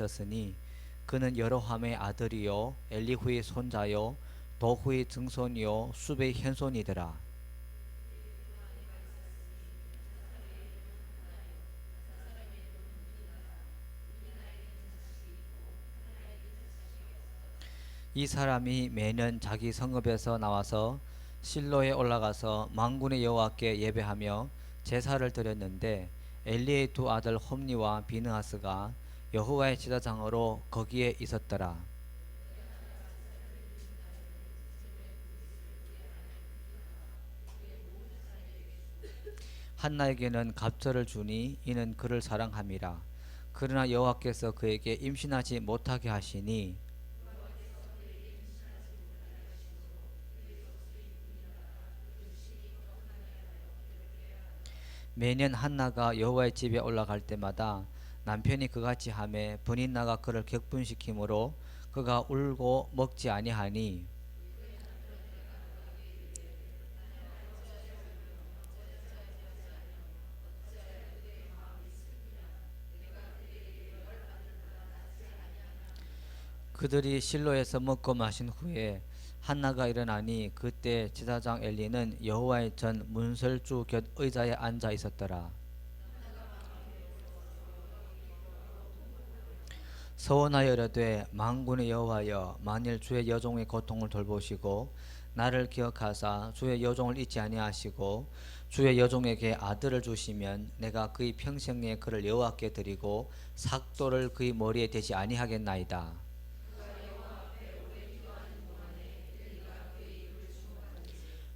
있었으니 그는 여로함의 아들이요 엘리후의 손자요 도후의 증손이요 숲의 현손이더라. 이 사람이 매년 자기 성읍에서 나와서 실로에 올라가서 만군의 여호와께 예배하며 제사를 드렸는데 엘리의 두 아들 홈니와 비느하스가 여호와의 제사장으로 거기에 있었더라. 한나에게는 갑절을 주니 이는 그를 사랑함이라. 그러나 여호와께서 그에게 임신하지 못하게 하시니 매년 한나가 여호와의 집에 올라갈 때마다 남편이 그같이 하매 분인나가 그를 격분시키므로 그가 울고 먹지 아니하니 그들이 실로에서 먹고 마신 후에 한나가 일어나니 그때 제사장 엘리는 여호와의 전 문설주 곁 의자에 앉아 있었더라. 서원하여 이르되 만군의 여호와여 만일 주의 여종의 고통을 돌보시고 나를 기억하사 주의 여종을 잊지 아니하시고 주의 여종에게 아들을 주시면 내가 그의 평생에 그를 여호와께 드리고 삭도를 그의 머리에 대지 아니하겠나이다.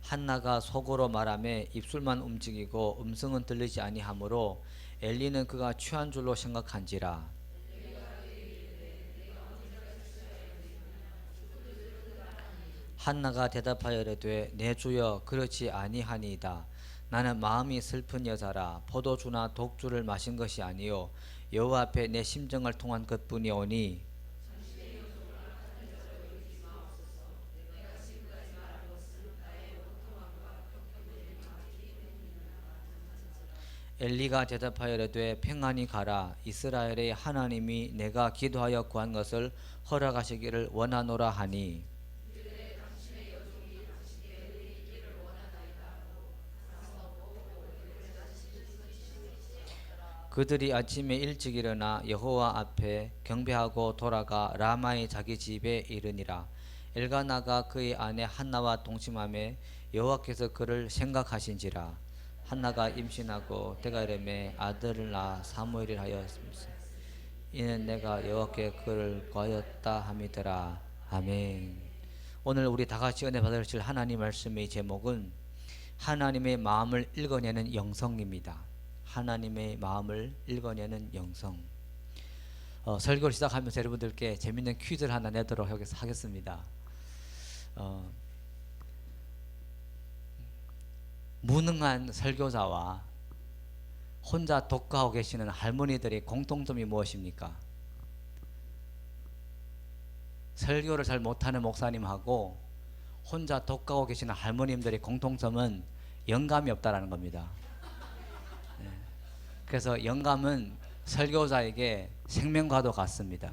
한나가 속으로 말하며 입술만 움직이고 음성은 들리지 아니하므로 엘리는 그가 취한 줄로 생각한지라. 한나가 대답하여 이르되 내 주여 그렇지 아니하니이다. 나는 마음이 슬픈 여자라 포도주나 독주를 마신 것이 아니요 여호와 앞에 내 심정을 통한 것뿐이오니 엘리가 대답하여 이르되 평안히 가라. 이스라엘의 하나님이 내가 기도하여 구한 것을 허락하시기를 원하노라 하니 그들이 아침에 일찍 일어나 여호와 앞에 경배하고 돌아가 라마의 자기 집에 이르니라. 엘가나가 그의 아내 한나와 동침하며 여호와께서 그를 생각하신지라. 한나가 임신하고 때가 이르매 아들을 낳아 사무엘이라 하였습니다. 이는 내가 여호와께 그를 구하였다 함이더라. 아멘. 오늘 우리 다같이 은혜 받으실 하나님 말씀의 제목은 하나님의 마음을 읽어내는 영성입니다. 하나님의 마음을 읽어내는 영성. 설교를 시작하면서 여러분들께 재밌는 퀴즈를 하나 내도록 하겠습니다. 무능한 설교자와 혼자 독가하고 계시는 할머니들의 공통점이 무엇입니까? 설교를 잘 못하는 목사님하고 혼자 독가하고 계시는 할머님들의 공통점은 영감이 없다라는 겁니다. 그래서 영감은 설교자에게 생명과도 같습니다.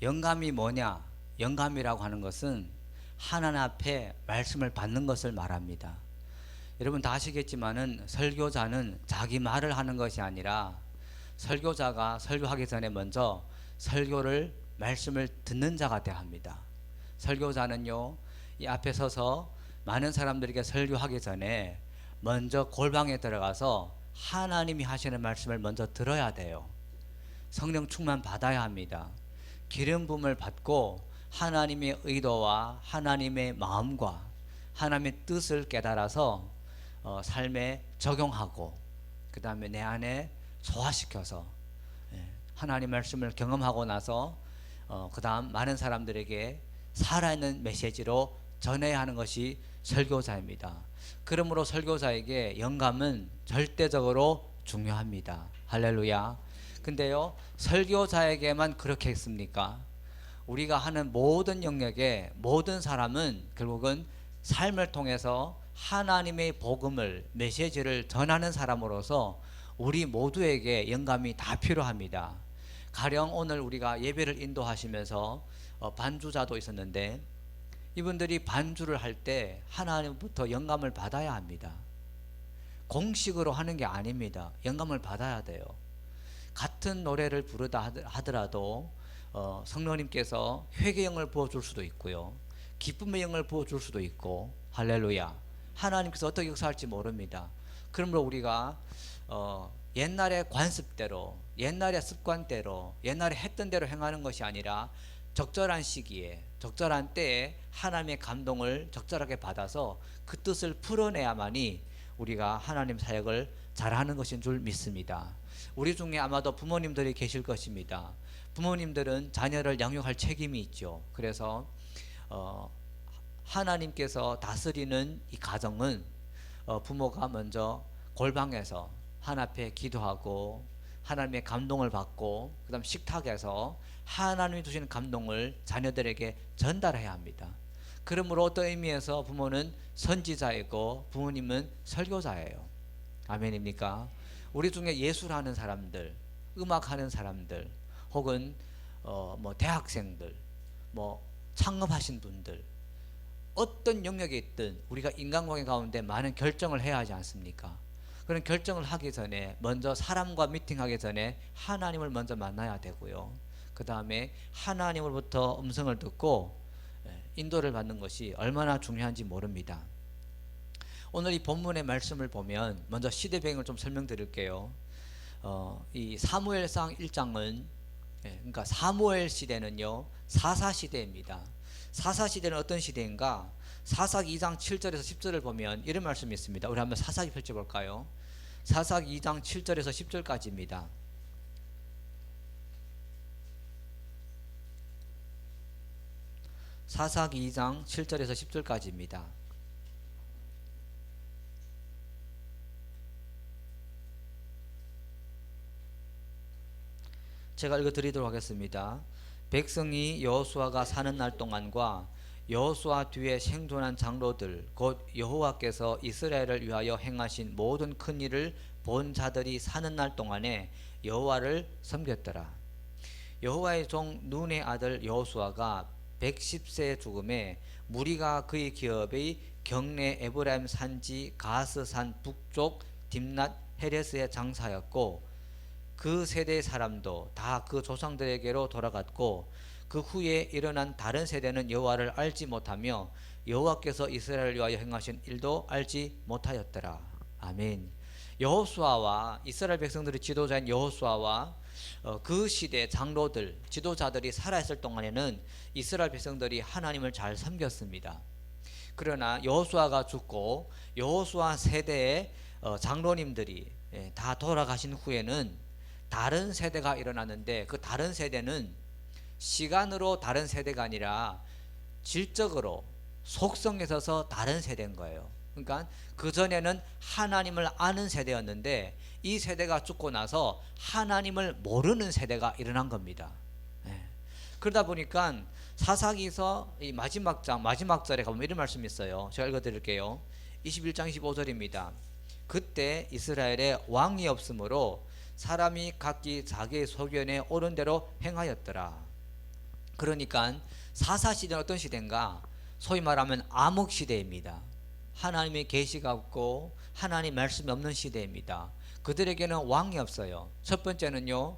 영감이 뭐냐? 영감이라고 하는 것은 하나님 앞에 말씀을 받는 것을 말합니다. 여러분 다 아시겠지만은 설교자는 자기 말을 하는 것이 아니라 설교자가 설교하기 전에 먼저 설교를 말씀을 듣는 자가 되어야 합니다. 설교자는요, 이 앞에 서서 많은 사람들에게 설교하기 전에 먼저 골방에 들어가서 하나님이 하시는 말씀을 먼저 들어야 돼요. 성령 충만 받아야 합니다. 기름 부음을 받고 하나님의 의도와 하나님의 마음과 하나님의 뜻을 깨달아서 삶에 적용하고 그 다음에 내 안에 소화시켜서 하나님 말씀을 경험하고 나서 그 다음 많은 사람들에게 살아있는 메시지로 전해야 하는 것이 설교자입니다. 그러므로 설교자에게 영감은 절대적으로 중요합니다. 할렐루야. 근데요, 설교자에게만 그렇게 했습니까? 우리가 하는 모든 영역에 모든 사람은 결국은 삶을 통해서 하나님의 복음을, 메시지를 전하는 사람으로서 우리 모두에게 영감이 다 필요합니다. 가령 오늘 우리가 예배를 인도하시면서 반주자도 있었는데 이분들이 반주를 할 때 하나님부터 영감을 받아야 합니다. 공식으로 하는 게 아닙니다. 영감을 받아야 돼요. 같은 노래를 부르다 하더라도 성령님께서 회개의 영을 부어줄 수도 있고요, 기쁨의 영을 부어줄 수도 있고, 할렐루야, 하나님께서 어떻게 역사할지 모릅니다. 그러므로 우리가 옛날의 관습대로, 옛날의 습관대로, 옛날에 했던 대로 행하는 것이 아니라 적절한 시기에 적절한 때에 하나님의 감동을 적절하게 받아서 그 뜻을 풀어내야만이 우리가 하나님 사역을 잘하는 것인 줄 믿습니다. 우리 중에 아마도 부모님들이 계실 것입니다. 부모님들은 자녀를 양육할 책임이 있죠. 그래서 하나님께서 다스리는 이 가정은 부모가 먼저 골방에서 하나님 앞에 기도하고 하나님의 감동을 받고, 그 다음 식탁에서 하나님이 주시는 감동을 자녀들에게 전달해야 합니다. 그러므로 어떤 의미에서 부모는 선지자이고 부모님은 설교자예요. 아멘입니까? 우리 중에 예술하는 사람들, 음악하는 사람들, 혹은 대학생들, 창업하신 분들, 어떤 영역에 있든 우리가 인간관계 가운데 많은 결정을 해야 하지 않습니까? 그런 결정을 하기 전에 먼저 사람과 미팅하기 전에 하나님을 먼저 만나야 되고요, 그 다음에 하나님으로부터 음성을 듣고 인도를 받는 것이 얼마나 중요한지 모릅니다. 오늘 이 본문의 말씀을 보면 먼저 시대 배경을 좀 설명드릴게요. 이 사무엘상 1장은 그러니까 사무엘 시대는요, 사사시대입니다. 사사시대는 어떤 시대인가? 사사기 2장 7절에서 10절을 보면 이런 말씀이 있습니다. 우리 한번 사사기 펼쳐볼까요? 사사기 2장 7절에서 10절까지입니다. 사사기 2장 7절에서 10절까지입니다. 제가 읽어드리도록 하겠습니다. 백성이 여호수아가 사는 날 동안과 여호수아 뒤에 생존한 장로들 곧 여호와께서 이스라엘을 위하여 행하신 모든 큰 일을 본 자들이 사는 날 동안에 여호와를 섬겼더라. 여호와의 종 눈의 아들 여호수아가 110세에 죽음에 무리가 그의 기업의 경내 에브라임 산지 가스산 북쪽 딥낫 헤레스에 장사였고, 그 세대의 사람도 다 그 조상들에게로 돌아갔고, 그 후에 일어난 다른 세대는 여호와를 알지 못하며 여호와께서 이스라엘을 위하여 행하신 일도 알지 못하였더라. 아멘. 여호수아와 이스라엘 백성들의 지도자인 여호수아와 그 시대 장로들, 지도자들이 살아있을 동안에는 이스라엘 백성들이 하나님을 잘 섬겼습니다. 그러나 여호수아가 죽고 여호수아 세대의 장로님들이 다 돌아가신 후에는 다른 세대가 일어났는데, 그 다른 세대는 시간으로 다른 세대가 아니라 질적으로 속성에 있어서 다른 세대인 거예요. 그러니까 그전에는 하나님을 아는 세대였는데 이 세대가 죽고 나서 하나님을 모르는 세대가 일어난 겁니다. 그러다 보니까 사사기서 이 마지막 장 마지막 절에 가보면 이런 말씀이 있어요. 제가 읽어드릴게요. 21장 25절입니다. 그때 이스라엘에 왕이 없으므로 사람이 각기 자기의 소견에 옳은 대로 행하였더라. 그러니까 사사시대는 어떤 시대인가? 소위 말하면 암흑시대입니다. 하나님의 계시가 없고 하나님 말씀이 없는 시대입니다. 그들에게는 왕이 없어요. 첫 번째는요,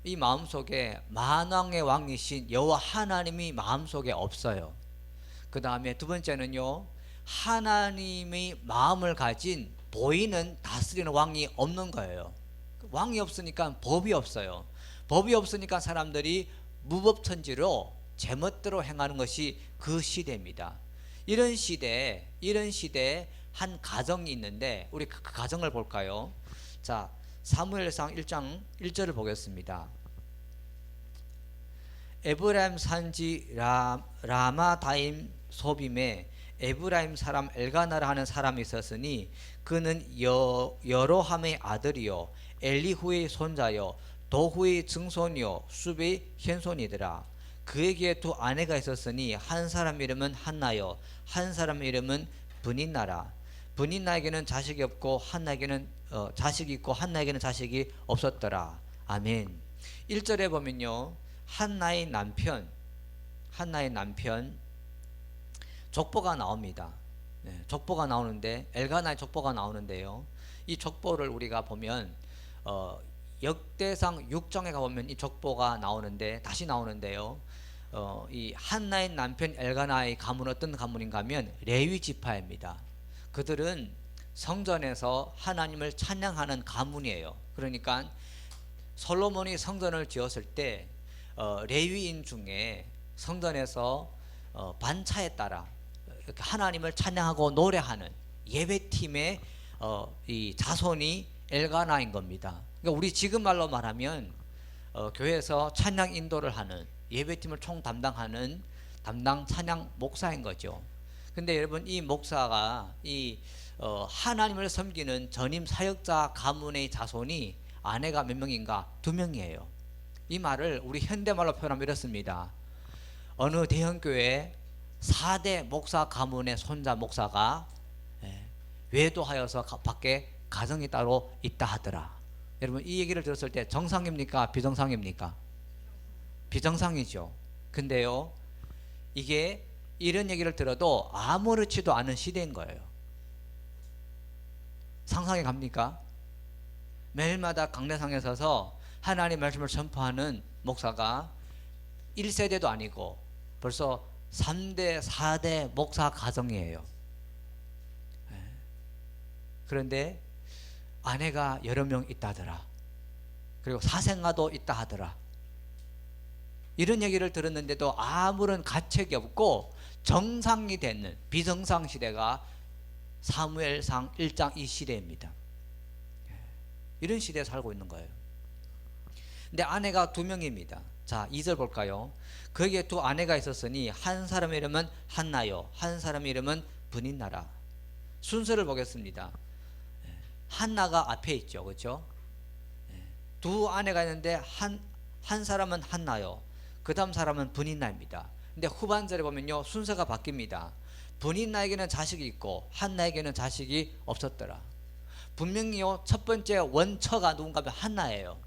이 마음속에 만왕의 왕이신 여호와 하나님이 마음속에 없어요. 그 다음에 두 번째는요, 하나님의 마음을 가진 보이는 다스리는 왕이 없는 거예요. 왕이 없으니까 법이 없어요. 법이 없으니까 사람들이 무법천지로 제멋대로 행하는 것이 그 시대입니다. 이런 시대에 한 가정이 있는데 우리 그 가정을 볼까요? 자, 사무엘상 1장 1절을 보겠습니다. 에브라임 산지 라마다임 소빔에 에브라임 사람 엘가나라 하는 사람이 있었으니 그는 여로함의 아들이요 엘리후의 손자요 도후의 증손이요 숲의 현손이더라. 그에게 두 아내가 있었으니 한 사람 이름은 한나요 한 사람 이름은 브닌나라. 브닌나에게는 자식이 없고 한나에게는 자식이 있고 한나에게는 자식이 없었더라. 아멘. 1절에 보면요, 한나의 남편 족보가 나옵니다. 족보가 나오는데, 엘가나의 족보가 나오는데요, 이 족보를 우리가 보면 역대상 6장에 가보면 이 족보가 나오는데, 다시 나오는데요, 이 한나의 남편 엘가나의 가문은 어떤 가문인가 하면 레위 지파입니다. 그들은 성전에서 하나님을 찬양하는 가문이에요. 그러니까 솔로몬이 성전을 지었을 때 레위인 중에 성전에서 반차에 따라 하나님을 찬양하고 노래하는 예배팀의 이 자손이 엘가나인 겁니다. 그러니까 우리 지금 말로 말하면 교회에서 찬양 인도를 하는, 예배팀을 총 담당하는 담당 찬양 목사인 거죠. 근데 여러분, 이 목사가 이 하나님을 섬기는 전임 사역자 가문의 자손이 아내가 몇 명인가? 2명이에요. 이 말을 우리 현대말로 표현하면 이렇습니다. 어느 대형교회 4대 목사 가문의 손자 목사가 외도하여서 밖에 가정이 따로 있다 하더라. 여러분, 이 얘기를 들었을 때 정상입니까? 비정상입니까? 비정상이죠. 근데요, 이게 이런 얘기를 들어도 아무렇지도 않은 시대인 거예요. 상상이 갑니까? 매일마다 강례상에 서서 하나님의 말씀을 전파하는 목사가 1세대도 아니고 벌써 3대, 4대 목사 가정이에요. 그런데 아내가 여러 명 있다더라. 그리고 사생아도 있다 하더라. 이런 얘기를 들었는데도 아무런 가책이 없고 정상이 되는 비정상 시대가 사무엘상 1장 이 시대입니다. 이런 시대에 살고 있는 거예요. 근데 아내가 2명입니다. 자, 2절 볼까요? 거기에 2 아내가 있었으니 한 사람의 이름은 한나요, 한 사람의 이름은 브닌나라. 순서를 보겠습니다. 한나가 앞에 있죠, 그렇죠? 2 아내가 있는데 한 사람은 한나요, 그 다음 사람은 브닌나입니다. 근데 후반절에 보면요, 순서가 바뀝니다. 브닌나에게는 자식이 있고 한나에게는 자식이 없었더라. 분명히요, 첫 번째 원처가 누군가 하면 한나예요.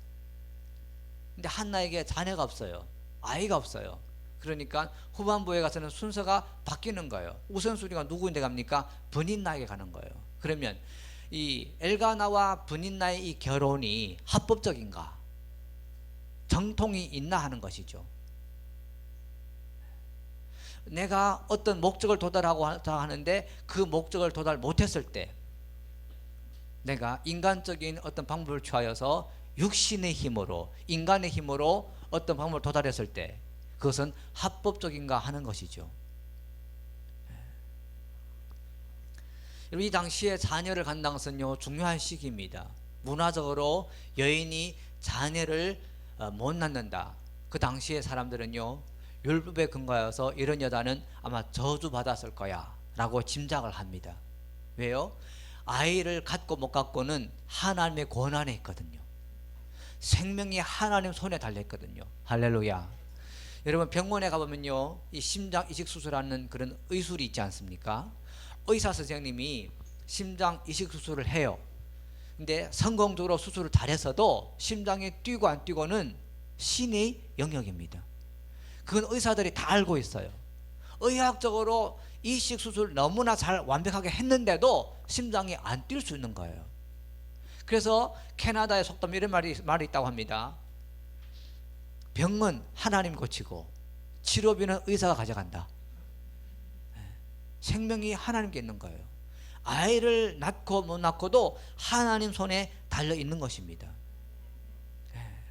근데 한나에게 자녀가 없어요. 아이가 없어요. 그러니까 후반부에 가서는 순서가 바뀌는 거예요. 우선순위가 누구인데 갑니까? 브닌나에게 가는 거예요. 그러면 이 엘가나와 브닌나의 이 결혼이 합법적인가? 정통이 있나 하는 것이죠. 내가 어떤 목적을 도달하고 하는데 그 목적을 도달 못했을 때, 내가 인간적인 어떤 방법을 취하여서 육신의 힘으로, 인간의 힘으로 어떤 방법을 도달했을 때 그것은 합법적인가 하는 것이죠. 이 당시에 자녀를 갖는다는 것은요, 중요한 시기입니다. 문화적으로 여인이 자녀를 못 낳는다. 그 당시에 사람들은요, 율법에 근거하여서 이런 여자는 아마 저주받았을 거야 라고 짐작을 합니다. 왜요? 아이를 갖고 못 갖고는 하나님의 권한에 있거든요. 생명이 하나님 손에 달려있거든요. 할렐루야. 여러분, 병원에 가보면요, 이 심장 이식 수술하는 그런 의술이 있지 않습니까? 의사 선생님이 심장 이식 수술을 해요. 근데 성공적으로 수술을 잘했어도 심장이 뛰고 안 뛰고는 신의 영역입니다. 그건 의사들이 다 알고 있어요. 의학적으로 이식 수술 너무나 잘 완벽하게 했는데도 심장이 안 뛸 수 있는 거예요. 그래서 캐나다의 속담 이런 말이 있다고 합니다. 병은 하나님 고치고 치료비는 의사가 가져간다. 생명이 하나님께 있는 거예요. 아이를 낳고 못 낳고도 하나님 손에 달려 있는 것입니다.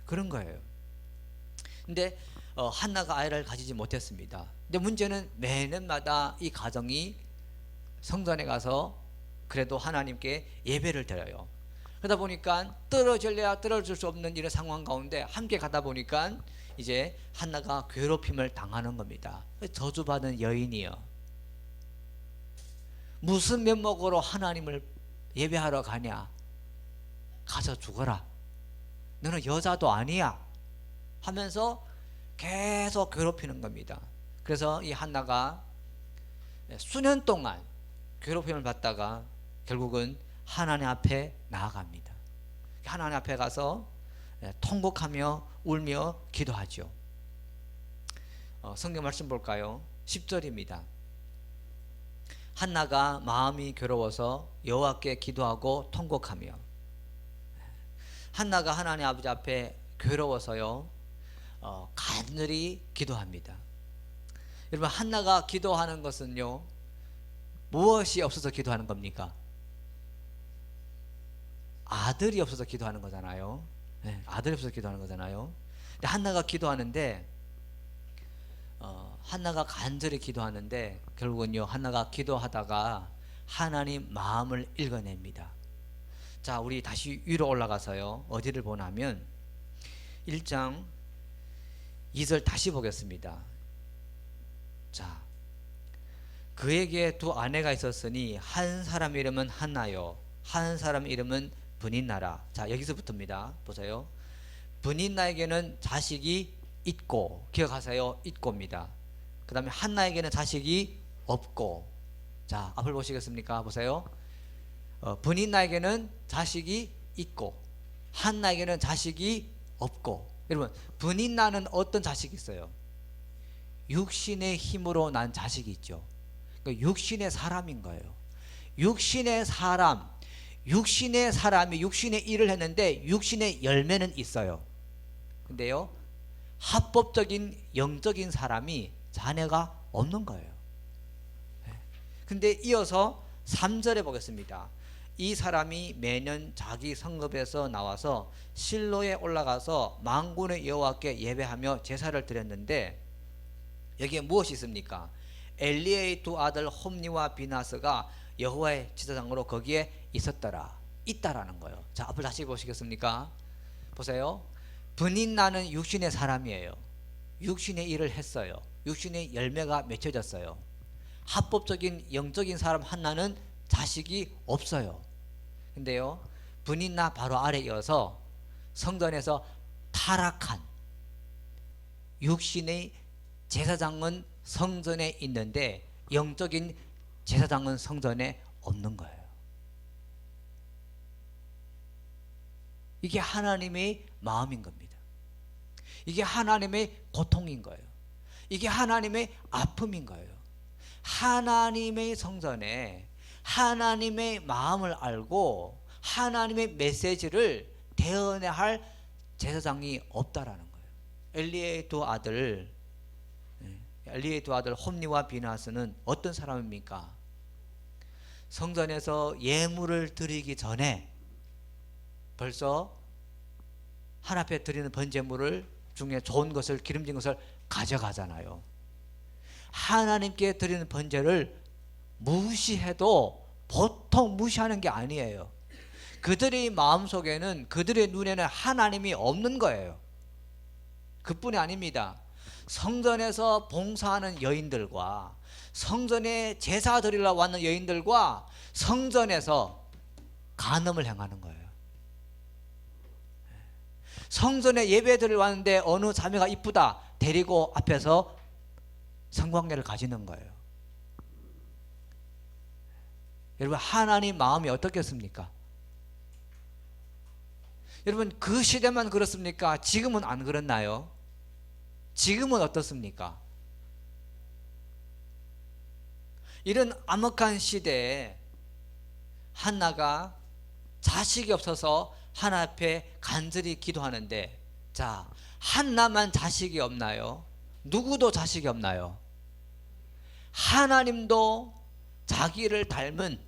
그런 거예요. 근데 한나가 아이를 가지지 못했습니다. 근데 문제는 매년마다 이 가정이 성전에 가서 그래도 하나님께 예배를 드려요. 그러다 보니까 떨어질래야 떨어질 수 없는 이런 상황 가운데 함께 가다 보니까 이제 한나가 괴롭힘을 당하는 겁니다. 저주받은 여인이요, 무슨 면목으로 하나님을 예배하러 가냐? 가서 죽어라. 너는 여자도 아니야 하면서 계속 괴롭히는 겁니다. 그래서 이 한나가 수년 동안 괴롭힘을 받다가 결국은 하나님 앞에 나아갑니다. 하나님 앞에 가서 통곡하며 울며 기도하죠. 성경 말씀 볼까요? 10절입니다. 한나가 마음이 괴로워서 여호와께 기도하고 통곡하며. 한나가 하나님 아버지 앞에 괴로워서요, 간절히 기도합니다. 여러분, 한나가 기도하는 것은요, 무엇이 없어서 기도하는 겁니까? 아들이 없어서 기도하는 거잖아요. 아들이 없어서 기도하는 거잖아요. 근데 한나가 기도하는데, 한나가 간절히 기도하는데 결국은요, 한나가 기도하다가 하나님 마음을 읽어냅니다. 자, 우리 다시 위로 올라가서요, 어디를 보냐면 1장 2절 다시 보겠습니다. 자, 그에게 두 아내가 있었으니 한 사람 이름은 한나요, 한 사람 이름은 브닌나라. 자, 여기서부터입니다. 보세요. 브닌나에게는 자식이 있고, 기억하세요. 있고입니다. 그 다음에 한나에게는 자식이 없고. 자, 앞을 보시겠습니까? 보세요. 브닌나에게는 자식이 있고 한나에게는 자식이 없고. 여러분, 브닌나는 어떤 자식이 있어요? 육신의 힘으로 난 자식이 있죠. 그러니까 육신의 사람인 거예요. 육신의 사람, 육신의 사람이 육신의 일을 했는데 육신의 열매는 있어요. 근데요, 합법적인 영적인 사람이 자녀가 없는 거예요. 근데 이어서 3절에 보겠습니다. 이 사람이 매년 자기 성읍에서 나와서 실로에 올라가서 만군의 여호와께 예배하며 제사를 드렸는데, 여기에 무엇이 있습니까? 엘리의 두 아들 홈니와 비나스가 여호와의 제사장으로 거기에 있었더라. 있다라는 거예요. 자, 앞을 다시 보시겠습니까? 보세요. 브닌나는 육신의 사람이에요. 육신의 일을 했어요. 육신의 열매가 맺혀졌어요. 합법적인 영적인 사람 한나는 자식이 없어요. 근데요, 브닌나 바로 아래 이어서 성전에서 타락한 육신의 제사장은 성전에 있는데 영적인 제사장은 성전에 없는 거예요. 이게 하나님의 마음인 겁니다. 이게 하나님의 고통인 거예요. 이게 하나님의 아픔인 거예요. 하나님의 성전에 하나님의 마음을 알고 하나님의 메시지를 대언해야 할 제사장이 없다라는 거예요. 엘리의 두 아들 홈니와 비나스는 어떤 사람입니까? 성전에서 예물을 드리기 전에 벌써 하나님 앞에 드리는 번제물을 중에 좋은 것을, 기름진 것을 가져가잖아요. 하나님께 드리는 번제를 무시해도 보통 무시하는 게 아니에요. 그들의 마음속에는, 그들의 눈에는 하나님이 없는 거예요. 그뿐이 아닙니다. 성전에서 봉사하는 여인들과 성전에 제사 드리러 왔는 여인들과 성전에서 간음을 행하는 거예요. 성전에 예배 드리러 왔는데 어느 자매가 이쁘다 데리고 앞에서 성관계를 가지는 거예요. 여러분, 하나님 마음이 어떻겠습니까? 여러분, 그 시대만 그렇습니까? 지금은 안 그렇나요? 지금은 어떻습니까? 이런 암흑한 시대에 한나가 자식이 없어서 하나님 앞에 간절히 기도하는데, 자, 한나만 자식이 없나요? 누구도 자식이 없나요? 하나님도 자기를 닮은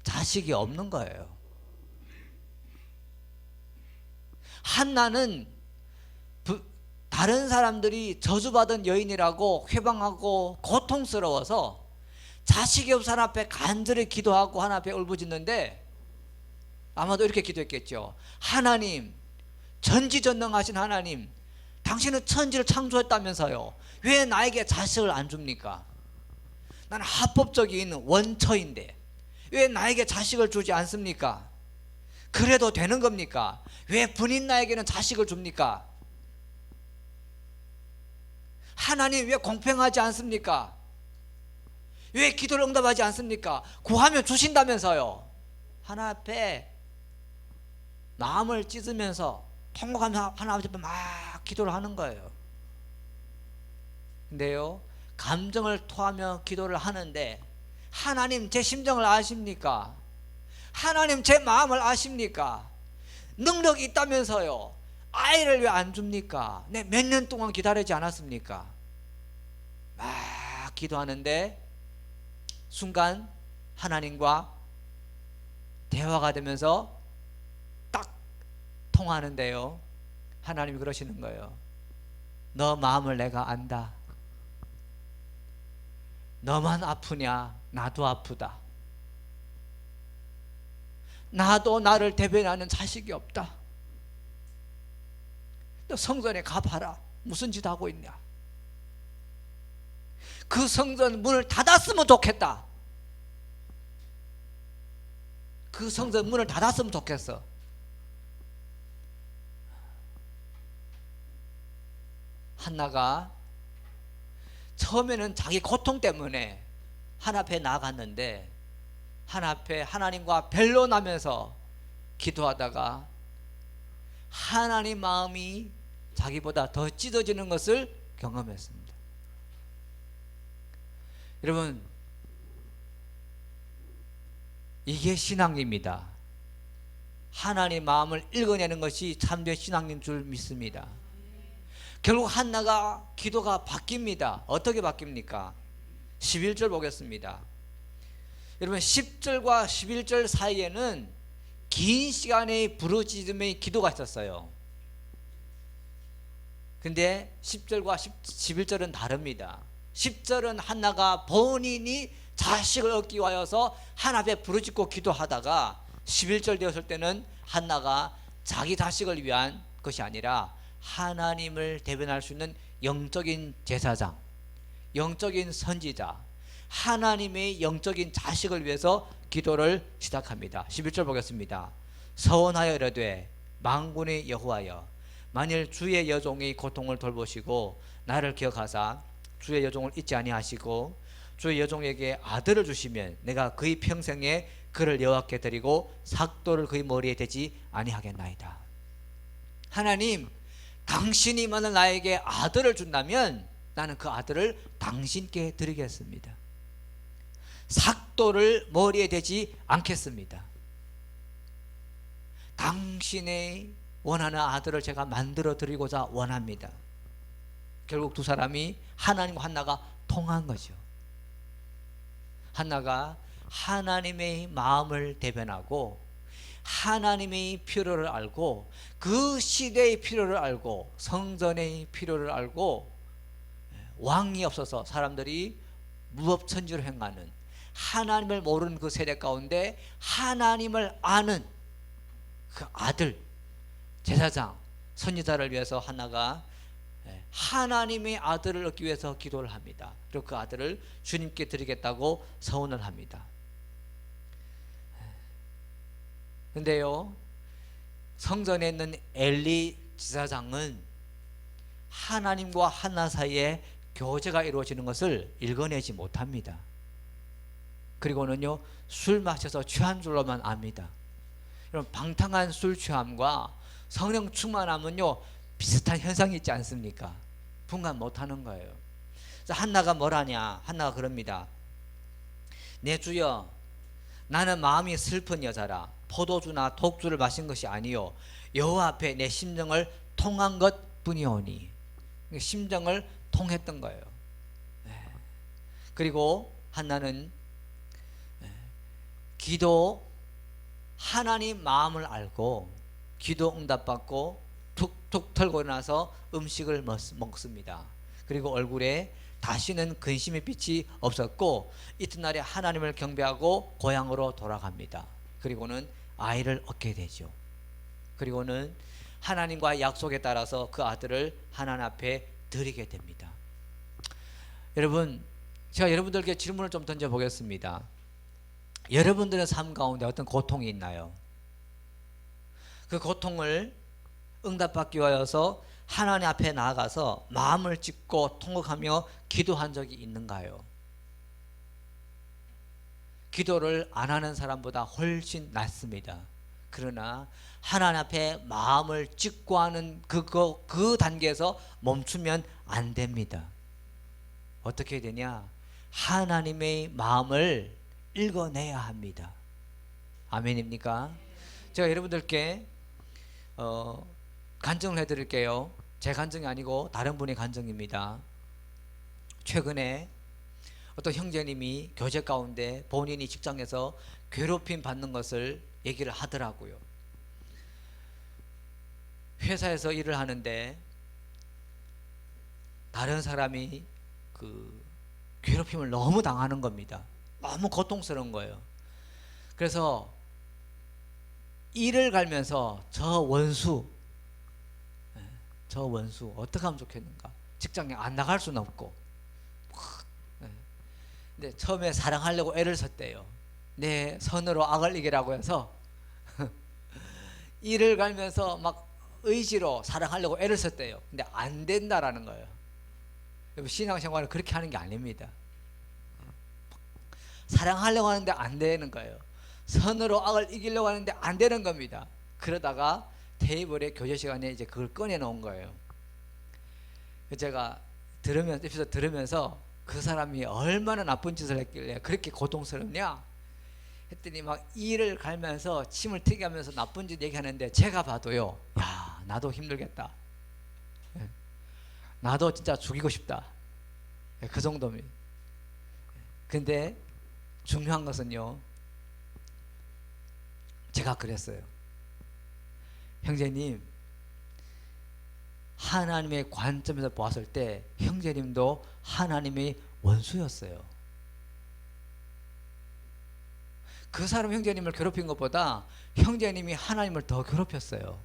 자식이 없는 거예요. 한나는 다른 사람들이 저주받은 여인이라고 회방하고 고통스러워서 자식이 없어 하나님 앞에 간절히 기도하고 하나님 앞에 울부짖는데, 아마도 이렇게 기도했겠죠. 하나님, 전지전능하신 하나님, 당신은 천지를 창조했다면서요. 왜 나에게 자식을 안 줍니까? 나는 합법적인 원처인데 왜 나에게 자식을 주지 않습니까? 그래도 되는 겁니까? 왜 브닌나에게는 자식을 줍니까? 하나님, 왜 공평하지 않습니까? 왜 기도를 응답하지 않습니까? 구하면 주신다면서요. 하나님 앞에 마음을 찢으면서 통곡하면서 하나님 앞에 막 기도를 하는 거예요. 근데요, 감정을 토하며 기도를 하는데 하나님 제 심정을 아십니까? 하나님 제 마음을 아십니까? 능력이 있다면서요, 아이를 왜 안 줍니까? 내 몇 년 동안 기다리지 않았습니까? 막 기도하는데 순간 하나님과 대화가 되면서 딱 통하는데요, 하나님이 그러시는 거예요. 너 마음을 내가 안다. 너만 아프냐? 나도 아프다. 나도 나를 대변하는 자식이 없다. 너 성전에 가봐라. 무슨 짓 하고 있냐? 그 성전 문을 닫았으면 좋겠다. 그 성전 문을 닫았으면 좋겠어. 한나가 처음에는 자기 고통 때문에 하나님 앞에 나아갔는데 하나님 앞에 하나님과 변론하면서 기도하다가 하나님 마음이 자기보다 더 찢어지는 것을 경험했습니다. 여러분, 이게 신앙입니다. 하나님 마음을 읽어내는 것이 참된 신앙인 줄 믿습니다. 결국 한나가 기도가 바뀝니다. 어떻게 바뀝니까? 11절 보겠습니다. 여러분, 10절과 11절 사이에는 긴 시간의 부르짖음의 기도가 있었어요. 근데 10절과 11절은 다릅니다. 10절은 한나가 본인이 자식을 얻기 위하여서 하나님 앞에 부르짖고 기도하다가 11절 되었을 때는 한나가 자기 자식을 위한 것이 아니라 하나님을 대변할 수 있는 영적인 제사장, 영적인 선지자, 하나님의 영적인 자식을 위해서 기도를 시작합니다. 11절 보겠습니다. 서원하여 이르되 만군의 여호와여, 만일 주의 여종의 고통을 돌보시고 나를 기억하사 주의 여종을 잊지 아니하시고 주의 여종에게 아들을 주시면 내가 그의 평생에 그를 여호와께 드리고 삭도를 그의 머리에 대지 아니하겠나이다. 하나님, 당신이 만약 나에게 아들을 준다면 나는 그 아들을 당신께 드리겠습니다. 삭도를 머리에 대지 않겠습니다. 당신의 원하는 아들을 제가 만들어 드리고자 원합니다. 결국 두 사람이 하나님과 한나가 통한 거죠. 한나가 하나님의 마음을 대변하고 하나님의 필요를 알고 그 시대의 필요를 알고 성전의 필요를 알고 왕이 없어서 사람들이 무법천지로 행하는, 하나님을 모르는 그 세대 가운데 하나님을 아는 그 아들, 제사장, 선지자를 위해서 한나가 하나님의 아들을 얻기 위해서 기도를 합니다. 그리고 그 아들을 주님께 드리겠다고 서원을 합니다. 근데요, 성전에 있는 엘리 제사장은 하나님과 한나 사이에 교제가 이루어지는 것을 읽어내지 못합니다. 그리고는요, 술 마셔서 취한 줄로만 압니다. 여러분, 방탕한 술 취함과 성령 충만함은요 비슷한 현상이 있지 않습니까? 분간 못하는 거예요. 그래서 한나가 뭐라냐? 한나가 그럽니다. 내 주여, 나는 마음이 슬픈 여자라 포도주나 독주를 마신 것이 아니요 여호와 앞에 내 심정을 통한 것 뿐이오니. 심정을 통했던 거예요. 그리고 한나는 기도, 하나님 마음을 알고 기도 응답받고 툭툭 털고 나서 음식을 먹습니다. 그리고 얼굴에 다시는 근심의 빛이 없었고 이튿날에 하나님을 경배하고 고향으로 돌아갑니다. 그리고는 아이를 얻게 되죠. 그리고는 하나님과의 약속에 따라서 그 아들을 하나님 앞에 드리게 됩니다. 여러분, 제가 여러분들께 질문을 좀 던져보겠습니다. 여러분들의 삶 가운데 어떤 고통이 있나요? 그 고통을 응답받기 위하여서 하나님 앞에 나아가서 마음을 찢고 통곡하며 기도한 적이 있는가요? 기도를 안 하는 사람보다 훨씬 낫습니다. 그러나 하나님 앞에 마음을 직구하는 그 단계에서 멈추면 안 됩니다. 어떻게 해야 되냐? 하나님의 마음을 읽어내야 합니다. 아멘입니까? 제가 여러분들께 간증을 해드릴게요. 제 간증이 아니고 다른 분의 간증입니다. 최근에 어떤 형제님이 교제 가운데 본인이 직장에서 괴롭힘 받는 것을 얘기를 하더라고요. 회사에서 일을 하는데 다른 사람이 그 괴롭힘을 너무 당하는 겁니다. 너무 고통스러운 거예요. 그래서 일을 갈면서 저 원수 어떻게 하면 좋겠는가? 직장에 안 나갈 수는 없고, 근데 처음에 사랑하려고 애를 썼대요. 내 선으로 악을 이기라고 해서 일을 갈면서 막 의지로 사랑하려고 애를 썼대요. 근데 안 된다라는 거예요. 신앙생활은 그렇게 하는 게 아닙니다. 사랑하려고 하는데 안 되는 거예요. 선으로 악을 이기려고 하는데 안 되는 겁니다. 그러다가 테이블에 교제 시간에 이제 그걸 꺼내 놓은 거예요. 제가 들으면서 그 사람이 얼마나 나쁜 짓을 했길래 그렇게 고통스럽냐 했더니 막 이를 갈면서 침을 튀게 하면서 나쁜 짓 얘기하는데, 제가 봐도요, 야, 나도 힘들겠다. 나도 진짜 죽이고 싶다. 그 정도입니다. 근데 중요한 것은요, 제가 그랬어요. 형제님, 하나님의 관점에서 보았을 때 형제님도 하나님의 원수였어요. 그 사람 형제님을 괴롭힌 것보다 형제님이 하나님을 더 괴롭혔어요.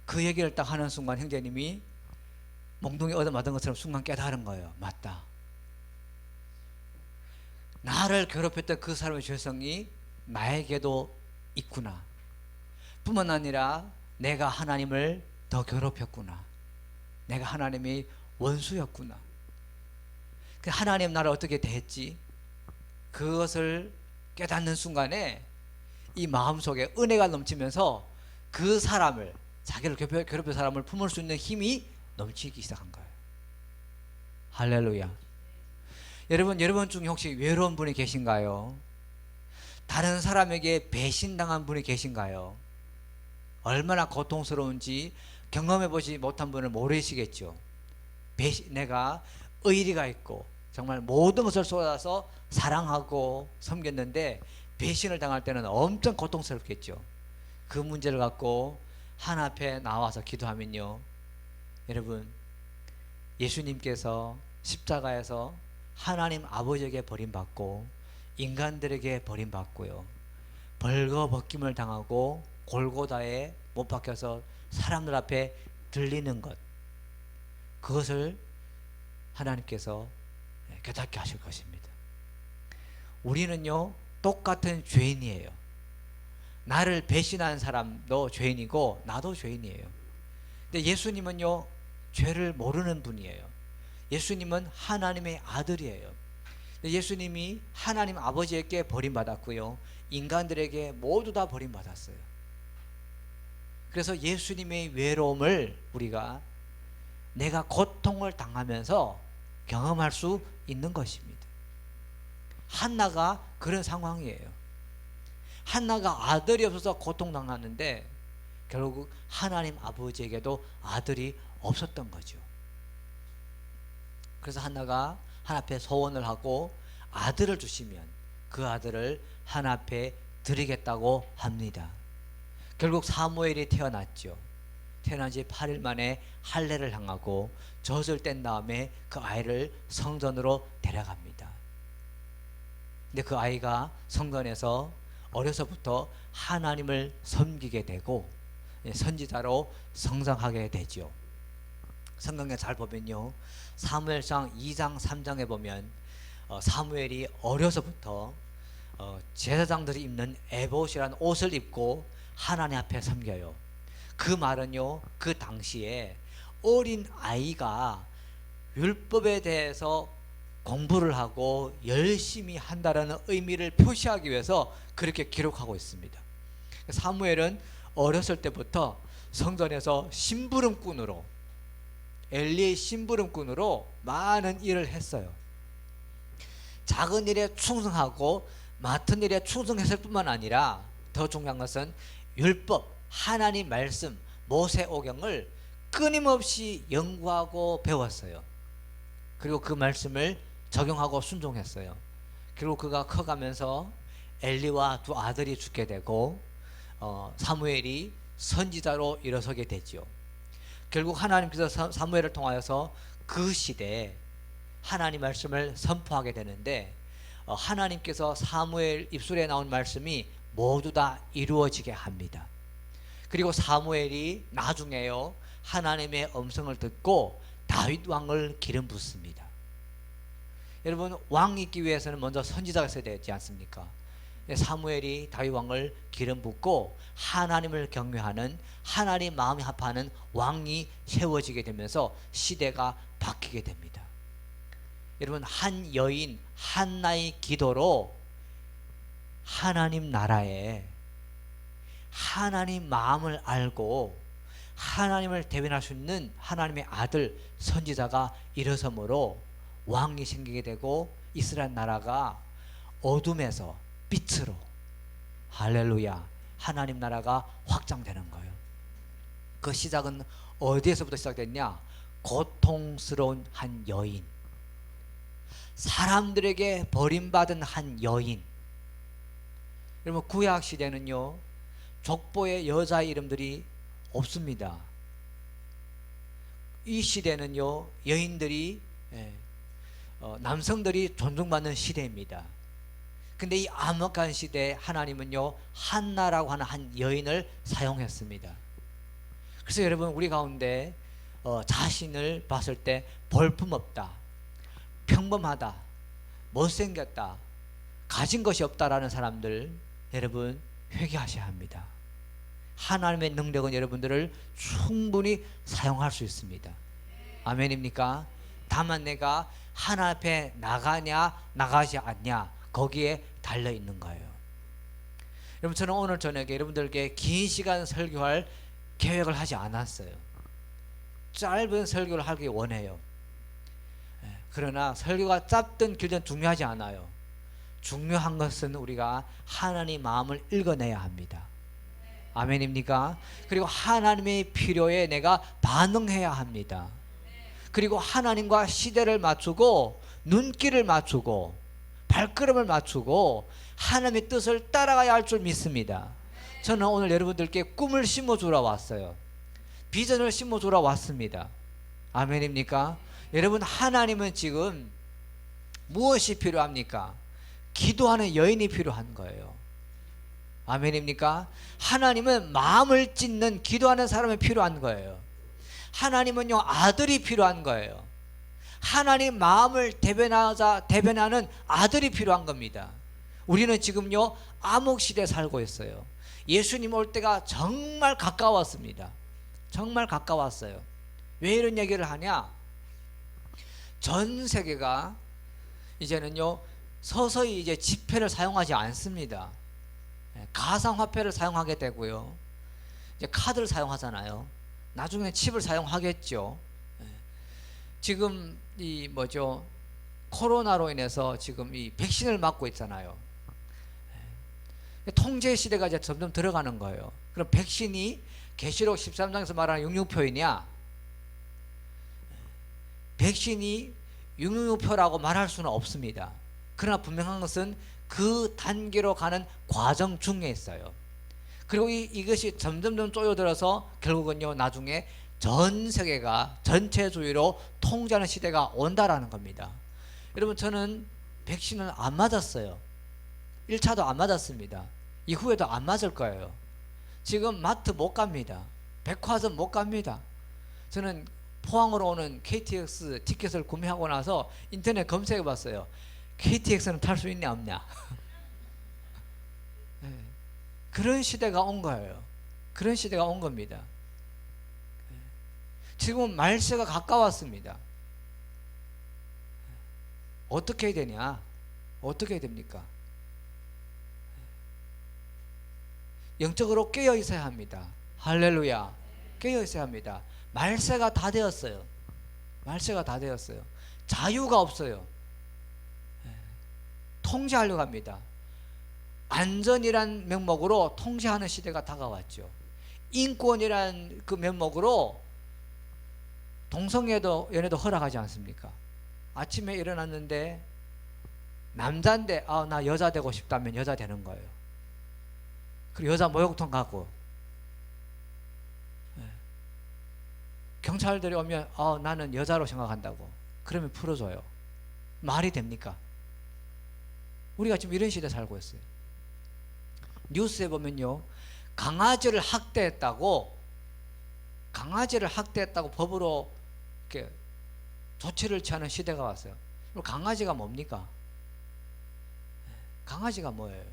그 얘기를 딱 하는 순간 형제님이 몽둥이 얻어맞은 것처럼 순간 깨달은 거예요. 맞다. 나를 괴롭혔던 그 사람의 죄성이 나에게도 있구나. 뿐만 아니라 내가 하나님을 더 괴롭혔구나. 내가 하나님의 원수였구나. 하나님 나를 어떻게 대했지? 그것을 깨닫는 순간에 이 마음속에 은혜가 넘치면서 그 사람을, 자기를 괴롭힌 사람을 품을 수 있는 힘이 넘치기 시작한 거예요. 할렐루야. 여러분 중에 혹시 외로운 분이 계신가요? 다른 사람에게 배신당한 분이 계신가요? 얼마나 고통스러운지 경험해보지 못한 분은 모르시겠죠. 내가 의리가 있고 정말 모든 것을 쏟아서 사랑하고 섬겼는데 배신을 당할 때는 엄청 고통스럽겠죠. 그 문제를 갖고 하나님 앞에 나와서 기도하면요, 여러분, 예수님께서 십자가에서 하나님 아버지에게 버림받고 인간들에게 버림받고요, 벌거벗김을 당하고 골고다에 못 박혀서 사람들 앞에 들리는 것, 그것을 하나님께서 깨닫게 하실 것입니다. 우리는요, 똑같은 죄인이에요. 나를 배신한 사람도 죄인이고 나도 죄인이에요. 근데 예수님은요, 죄를 모르는 분이에요. 예수님은 하나님의 아들이에요. 예수님이 하나님 아버지에게 버림받았고요, 인간들에게 모두 다 버림받았어요. 그래서 예수님의 외로움을 우리가 내가 고통을 당하면서 경험할 수 있는 것입니다. 한나가 그런 상황이에요. 한나가 아들이 없어서 고통당하는데 결국 하나님 아버지에게도 아들이 없었던 거죠. 그래서 한나가 하나님 앞에 소원을 하고 아들을 주시면 그 아들을 하나님 앞에 드리겠다고 합니다. 결국 사무엘이 태어났죠. 태어난 지 8일 만에 할례를 향하고 젖을 뗀 다음에 그 아이를 성전으로 데려갑니다. 근데 그 아이가 성전에서 어려서부터 하나님을 섬기게 되고 선지자로 성장하게 되죠. 성경에 잘 보면요, 사무엘상 2장 3장에 보면 사무엘이 어려서부터 제사장들이 입는 에봇이라는 옷을 입고 하나님 앞에 섬겨요. 그 말은요, 그 당시에 어린 아이가 율법에 대해서 공부를 하고 열심히 한다는 의미를 표시하기 위해서 그렇게 기록하고 있습니다. 사무엘은 어렸을 때부터 성전에서 심부름꾼으로, 엘리의 심부름꾼으로 많은 일을 했어요. 작은 일에 충성하고 맡은 일에 충성했을 뿐만 아니라 더 중요한 것은 율법, 하나님 말씀, 모세오경을 끊임없이 연구하고 배웠어요. 그리고 그 말씀을 적용하고 순종했어요. 그리고 그가 커가면서 엘리와 두 아들이 죽게 되고 사무엘이 선지자로 일어서게 되지요. 결국 하나님께서 사무엘을 통하여서 그 시대에 하나님 말씀을 선포하게 되는데 하나님께서 사무엘 입술에 나온 말씀이 모두 다 이루어지게 합니다. 그리고 사무엘이 나중에요 하나님의 음성을 듣고 다윗 왕을 기름 붓습니다. 여러분, 왕이 있기 위해서는 먼저 선지자가 있어야 되지 않습니까? 사무엘이 다윗 왕을 기름 붓고 하나님을 경외하는, 하나님 마음이 합하는 왕이 세워지게 되면서 시대가 바뀌게 됩니다. 여러분, 한 여인 한나의 기도로 하나님 나라에 하나님 마음을 알고 하나님을 대변할 수 있는 하나님의 아들 선지자가 일어서므로 왕이 생기게 되고 이스라엘 나라가 어둠에서 빛으로, 할렐루야, 하나님 나라가 확장되는 거예요. 그 시작은 어디에서부터 시작됐냐? 고통스러운 한 여인, 사람들에게 버림받은 한 여인. 여러분, 구약 시대는요 족보에 여자 이름들이 없습니다. 이 시대는요 여인들이 남성들이 존중받는 시대입니다. 근데 이 암흑한 시대에 하나님은요 한나라고 하는 한 여인을 사용했습니다. 그래서 여러분, 우리 가운데 자신을 봤을 때 볼품없다, 평범하다, 못생겼다, 가진 것이 없다라는 사람들, 여러분 회개하셔야 합니다. 하나님의 능력은 여러분들을 충분히 사용할 수 있습니다. 아멘입니까? 다만 내가 하나님 앞에 나가냐 나가지 않냐, 거기에 달려 있는 거예요. 여러분, 저는 오늘 저녁에 여러분들께 긴 시간 설교할 계획을 하지 않았어요. 짧은 설교를 하기 원해요. 그러나 설교가 짧든 길든 중요하지 않아요. 중요한 것은 우리가 하나님 마음을 읽어내야 합니다. 아멘입니까? 그리고 하나님의 필요에 내가 반응해야 합니다. 그리고 하나님과 시대를 맞추고 눈길을 맞추고 발걸음을 맞추고 하나님의 뜻을 따라가야 할 줄 믿습니다. 저는 오늘 여러분들께 꿈을 심어주러 왔어요. 비전을 심어주러 왔습니다. 아멘입니까? 여러분, 하나님은 지금 무엇이 필요합니까? 기도하는 여인이 필요한 거예요. 아멘입니까? 하나님은 마음을 찢는 기도하는 사람이 필요한 거예요. 하나님은요 아들이 필요한 거예요. 하나님 마음을 대변하는 아들이 필요한 겁니다. 우리는 지금요 암흑 시대에 살고 있어요. 예수님 올 때가 정말 가까웠습니다. 정말 가까웠어요. 왜 이런 얘기를 하냐? 전 세계가 이제는요 서서히 이제 지폐를 사용하지 않습니다. 가상화폐를 사용하게 되고요, 이제 카드를 사용하잖아요. 나중에 칩을 사용하겠죠. 지금 이 코로나로 인해서 지금 이 백신을 맞고 있잖아요. 통제 시대가 이제 점점 들어가는 거예요. 그럼 백신이 계시록 13장에서 말하는 666표이냐? 백신이 666표라고 말할 수는 없습니다. 그러나 분명한 것은 그 단계로 가는 과정 중에 있어요. 그리고 이것이 점점점 쪼여들어서 결국은요 나중에 전 세계가 전체주의로 통제하는 시대가 온다라는 겁니다. 여러분, 저는 백신을 안 맞았어요. 1차도 안 맞았습니다. 이후에도 안 맞을 거예요. 지금 마트 못 갑니다. 백화점 못 갑니다. 저는 포항으로 오는 KTX 티켓을 구매하고 나서 인터넷 검색해 봤어요. KTX는 탈 수 있냐 없냐. 그런 시대가 온 거예요. 그런 시대가 온 겁니다. 지금 말세가 가까웠습니다. 어떻게 해야 되냐? 어떻게 해야 됩니까? 영적으로 깨어 있어야 합니다. 할렐루야. 깨어 있어야 합니다. 말세가 다 되었어요. 말세가 다 되었어요. 자유가 없어요. 통제하려고 합니다. 안전이란 명목으로 통제하는 시대가 다가왔죠. 인권이란 그 면목으로 동성애도 연애도 허락하지 않습니까? 아침에 일어났는데 남자인데 나 여자 되고 싶다면 여자 되는 거예요. 그리고 여자 목욕탕 가고, 경찰들이 오면 나는 여자로 생각한다고 그러면 풀어줘요. 말이 됩니까? 우리가 지금 이런 시대에 살고 있어요. 뉴스에 보면요, 강아지를 학대했다고 법으로 이렇게 조치를 취하는 시대가 왔어요. 그럼 강아지가 뭡니까? 강아지가 뭐예요?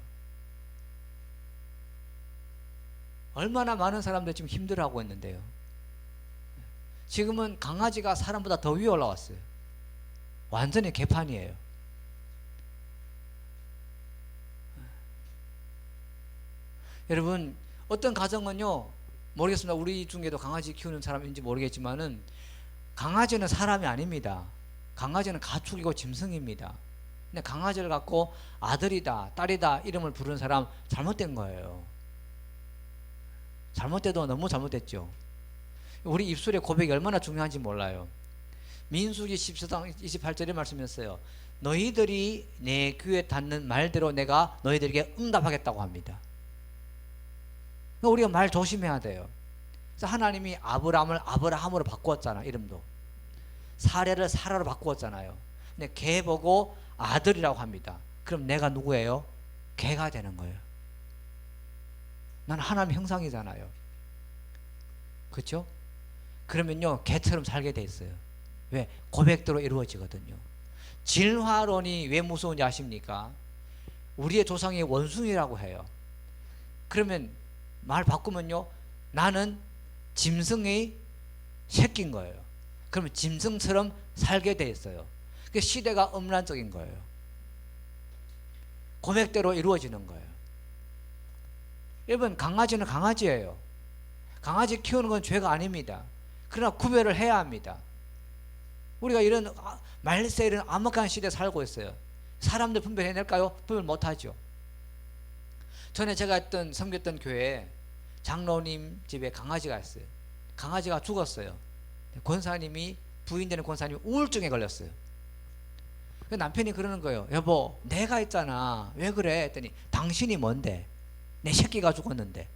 얼마나 많은 사람들이 지금 힘들어하고 있는데요. 지금은 강아지가 사람보다 더 위에 올라왔어요. 완전히 개판이에요. 여러분, 어떤 가정은요, 모르겠습니다. 우리 중에도 강아지 키우는 사람인지 모르겠지만은 강아지는 사람이 아닙니다. 강아지는 가축이고 짐승입니다. 근데 강아지를 갖고 아들이다, 딸이다 이름을 부르는 사람 잘못된 거예요. 잘못돼도 너무 잘못됐죠. 우리 입술의 고백이 얼마나 중요한지 몰라요. 민수기 14장 28절에 말씀했어요. 너희들이 내 귀에 닿는 말대로 내가 너희들에게 응답하겠다고 합니다. 우리가 말 조심해야 돼요. 그래서 하나님이 아브라함을 아브라함으로 바꾸었잖아. 이름도 사례를 사라로 바꾸었잖아요. 근데 개 보고 아들이라고 합니다. 그럼 내가 누구예요? 개가 되는 거예요. 난 하나님 형상이잖아요. 그렇죠? 그러면요, 개처럼 살게 돼 있어요. 왜? 고백대로 이루어지거든요. 진화론이 왜 무서운지 아십니까? 우리의 조상이 원숭이라고 해요. 그러면 말 바꾸면요, 나는 짐승의 새끼인 거예요. 그러면 짐승처럼 살게 돼 있어요. 그 시대가 음란적인 거예요. 고백대로 이루어지는 거예요. 여러분, 강아지는 강아지예요. 강아지 키우는 건 죄가 아닙니다. 그러나 구별을 해야 합니다. 우리가 이런 말세 이런 암흑한 시대에 살고 있어요. 사람들 분별해낼까요? 분별 못하죠. 전에 제가 섬겼던 교회에 장로님 집에 강아지가 있어요. 강아지가 죽었어요. 권사님이, 부인 되는 권사님이 우울증에 걸렸어요. 남편이 그러는 거예요. 여보, 내가 있잖아. 왜 그래? 했더니 당신이 뭔데? 내 새끼가 죽었는데.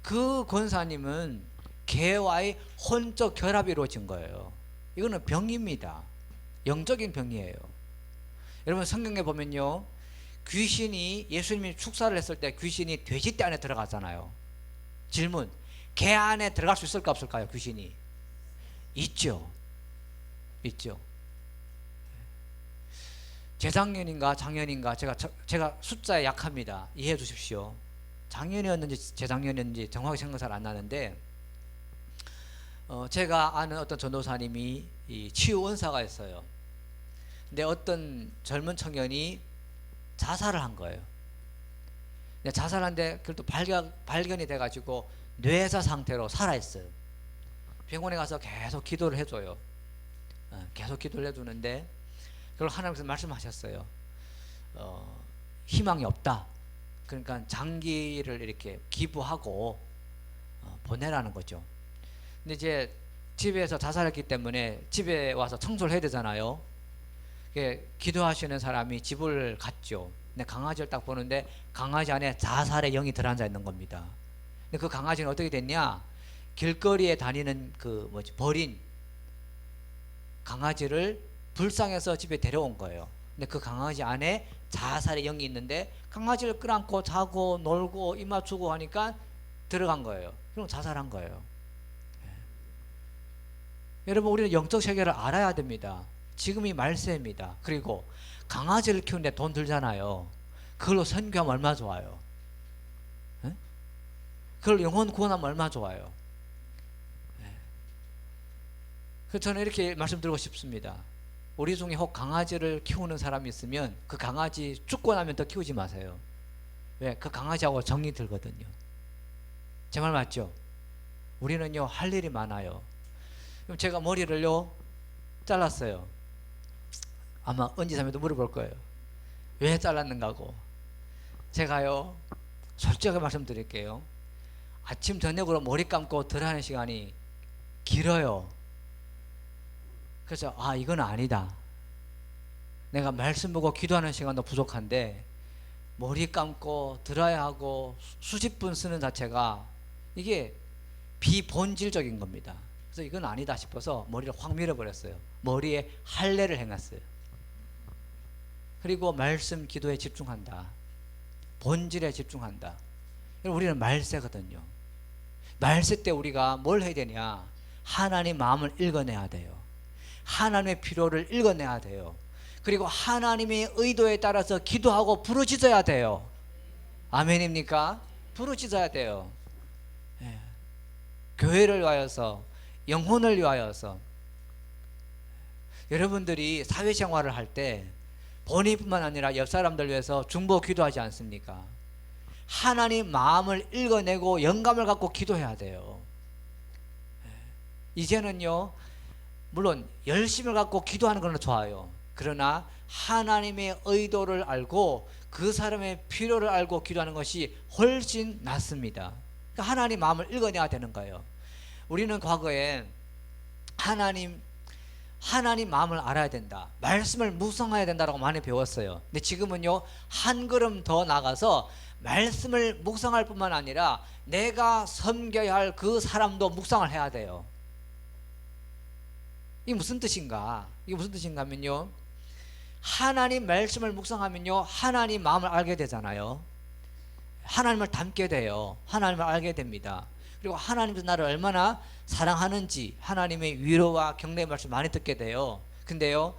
그 권사님은 개와의 혼적 결합이 이루어진 거예요. 이거는 병입니다. 영적인 병이에요. 여러분, 성경에 보면요, 귀신이, 예수님이 축사를 했을 때 귀신이 돼지떼 안에 들어가잖아요. 질문, 개 안에 들어갈 수 있을까 없을까요? 귀신이 있죠. 있죠. 재작년인가 작년인가, 제가 숫자에 약합니다. 이해해 주십시오. 작년이었는지 재작년이었는지 정확히 생각 잘 안 나는데, 제가 아는 어떤 전도사님이 이 치유 은사가 있어요. 근데 어떤 젊은 청년이 자살을 한 거예요. 근데 자살한데 그래도 발견이 돼가지고 뇌사 상태로 살아있어요. 병원에 가서 계속 기도를 해줘요. 계속 기도를 해주는데, 그걸 하나님께서 말씀하셨어요. 희망이 없다. 그러니까 장기를 이렇게 기부하고 보내라는 거죠. 근데 이제 집에서 자살했기 때문에 집에 와서 청소를 해야 되잖아요. 기도하시는 사람이 집을 갔죠. 근데 강아지를 딱 보는데 강아지 안에 자살의 영이 들어앉아 있는 겁니다. 근데 그 강아지는 어떻게 됐냐? 길거리에 다니는 버린 강아지를 불쌍해서 집에 데려온 거예요. 근데 그 강아지 안에 자살의 영이 있는데 강아지를 끌어안고 자고 놀고 입 맞추고 하니까 들어간 거예요. 그럼 자살한 거예요. 여러분, 우리는 영적 세계를 알아야 됩니다. 지금이 말세입니다. 그리고 강아지를 키우는데 돈 들잖아요. 그걸로 선교하면 얼마나 좋아요. 그걸 영혼 구원하면 얼마나 좋아요. 그래서 저는 이렇게 말씀드리고 싶습니다. 우리 중에 혹 강아지를 키우는 사람이 있으면 그 강아지 죽고 나면 더 키우지 마세요. 왜? 그 강아지하고 정이 들거든요. 제 말 맞죠? 우리는요 할 일이 많아요. 그럼 제가 머리를요 잘랐어요. 아마 은지사님도 물어볼 거예요. 왜 잘랐는가고. 제가요 솔직하게 말씀드릴게요. 아침 저녁으로 머리 감고 들어가는 시간이 길어요. 그래서 이건 아니다. 내가 말씀 보고 기도하는 시간도 부족한데 머리 감고 들어야 하고 수십 분 쓰는 자체가 이게 비본질적인 겁니다. 그래서 이건 아니다 싶어서 머리를 확 밀어버렸어요. 머리에 할례를 해놨어요. 그리고 말씀 기도에 집중한다. 본질에 집중한다. 우리는 말세거든요. 말세 때 우리가 뭘 해야 되냐? 하나님 마음을 읽어내야 돼요. 하나님의 필요를 읽어내야 돼요. 그리고 하나님의 의도에 따라서 기도하고 부르짖어야 돼요. 아멘입니까? 부르짖어야 돼요. 예. 교회를 위하여서, 영혼을 위하여서. 여러분들이 사회생활을 할 때 본인뿐만 아니라 옆 사람들 위해서 중보 기도하지 않습니까? 하나님 마음을 읽어내고 영감을 갖고 기도해야 돼요. 이제는요 물론 열심을 갖고 기도하는 건 좋아요. 그러나 하나님의 의도를 알고 그 사람의 필요를 알고 기도하는 것이 훨씬 낫습니다. 그러니까 하나님 마음을 읽어내야 되는 거예요. 우리는 과거에 하나님 마음을 알아야 된다, 말씀을 묵상해야 된다라고 많이 배웠어요. 근데 지금은요 한 걸음 더 나가서 말씀을 묵상할 뿐만 아니라 내가 섬겨야 할 그 사람도 묵상을 해야 돼요. 이게 무슨 뜻인가? 이게 무슨 뜻인가 하면요, 하나님 말씀을 묵상하면요 하나님 마음을 알게 되잖아요. 하나님을 닮게 돼요. 하나님을 알게 됩니다. 그리고 하나님도 나를 얼마나 사랑하는지 하나님의 위로와 격려의 말씀 많이 듣게 돼요. 근데요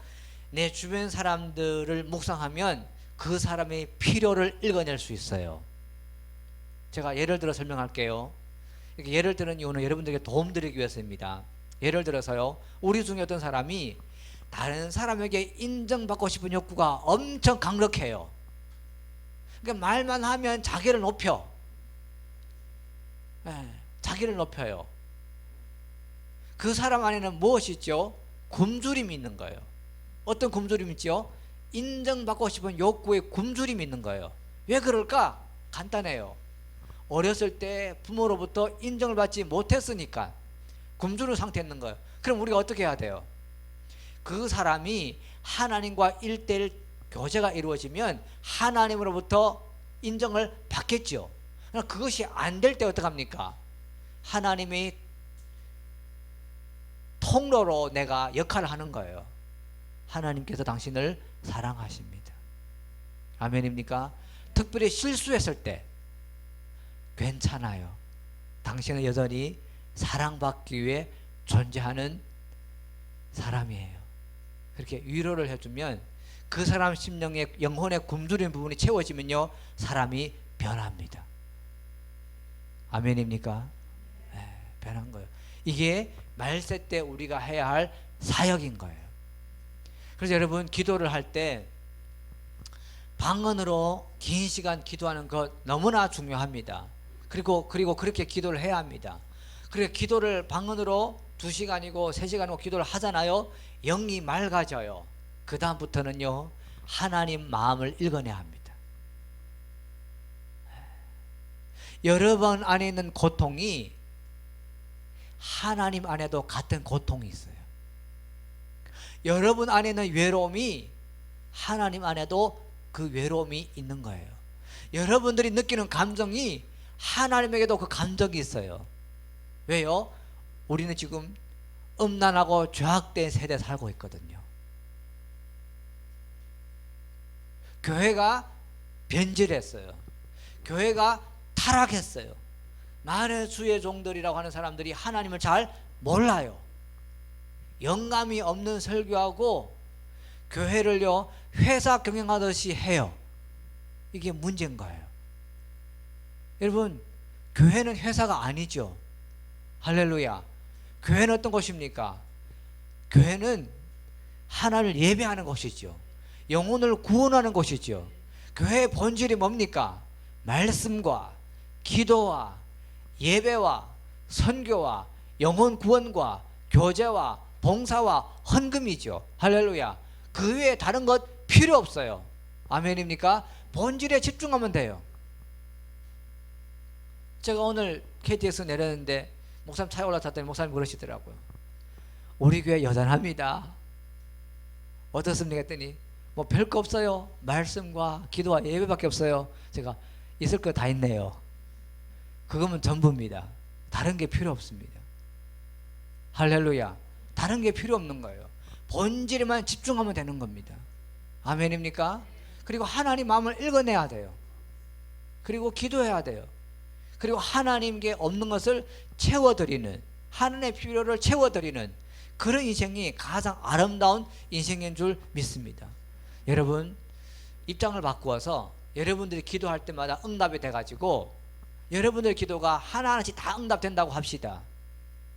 내 주변 사람들을 묵상하면 그 사람의 필요를 읽어낼 수 있어요. 제가 예를 들어 설명할게요. 이렇게 예를 드는 이유는 여러분들에게 도움 드리기 위해서입니다. 예를 들어서요, 우리 중에 어떤 사람이 다른 사람에게 인정받고 싶은 욕구가 엄청 강력해요. 그러니까 말만 하면 자기를 높여. 자기를 높여요. 그 사람 안에는 무엇이 있죠? 굶주림이 있는 거예요. 어떤 굶주림이 있죠? 인정받고 싶은 욕구에 굶주림이 있는 거예요. 왜 그럴까? 간단해요. 어렸을 때 부모로부터 인정을 받지 못했으니까 굶주린 상태에 있는 거예요. 그럼 우리가 어떻게 해야 돼요? 그 사람이 하나님과 1:1 교제가 이루어지면 하나님으로부터 인정을 받겠죠. 그것이 안 될 때 어떡합니까? 하나님의 통로로 내가 역할을 하는 거예요. 하나님께서 당신을 사랑하십니다. 아멘입니까? 특별히 실수했을 때 괜찮아요. 당신은 여전히 사랑받기 위해 존재하는 사람이에요. 그렇게 위로를 해주면 그 사람 심령의 영혼의 굶주린 부분이 채워지면요 사람이 변합니다. 아멘입니까? 변한 거예요. 이게 말세 때 우리가 해야 할 사역인 거예요. 그래서 여러분 기도를 할 때 방언으로 긴 시간 기도하는 것 너무나 중요합니다. 그리고 그렇게 기도를 해야 합니다. 그리고 기도를 방언으로 2시간이고 3시간이고 기도를 하잖아요. 영이 맑아져요. 그 다음부터는요 하나님 마음을 읽어내야 합니다. 여러분 안에 있는 고통이 하나님 안에도 같은 고통이 있어요. 여러분 안에 있는 외로움이 하나님 안에도 그 외로움이 있는 거예요. 여러분들이 느끼는 감정이 하나님에게도 그 감정이 있어요. 왜요? 우리는 지금 음란하고 죄악된 세대에 살고 있거든요. 교회가 변질했어요. 교회가 타락했어요. 많은 주의 종들이라고 하는 사람들이 하나님을 잘 몰라요. 영감이 없는 설교하고 교회를요 회사 경영하듯이 해요. 이게 문제인 거예요. 여러분 교회는 회사가 아니죠. 할렐루야. 교회는 어떤 곳입니까? 교회는 하나님을 예배하는 곳이죠. 영혼을 구원하는 곳이죠. 교회의 본질이 뭡니까? 말씀과 기도와 예배와 선교와 영혼 구원과 교제와 봉사와 헌금이죠. 할렐루야. 그 외에 다른 것 필요 없어요. 아멘입니까? 본질에 집중하면 돼요. 제가 오늘 KTX 내렸는데 목사님 차에 올라탔더니 목사님 그러시더라고요. 우리 교회 여전합니다. 어떻습니까? 했더니 뭐 별거 없어요. 말씀과 기도와 예배밖에 없어요. 제가 있을 거 다 있네요. 그거면 전부입니다. 다른 게 필요 없습니다. 할렐루야. 다른 게 필요 없는 거예요. 본질에만 집중하면 되는 겁니다. 아멘입니까? 그리고 하나님 마음을 읽어내야 돼요. 그리고 기도해야 돼요. 그리고 하나님께 없는 것을 채워드리는, 하나님의 필요를 채워드리는 그런 인생이 가장 아름다운 인생인 줄 믿습니다. 여러분, 입장을 바꾸어서 여러분들이 기도할 때마다 응답이 돼가지고 여러분들의 기도가 하나하나씩 다 응답된다고 합시다.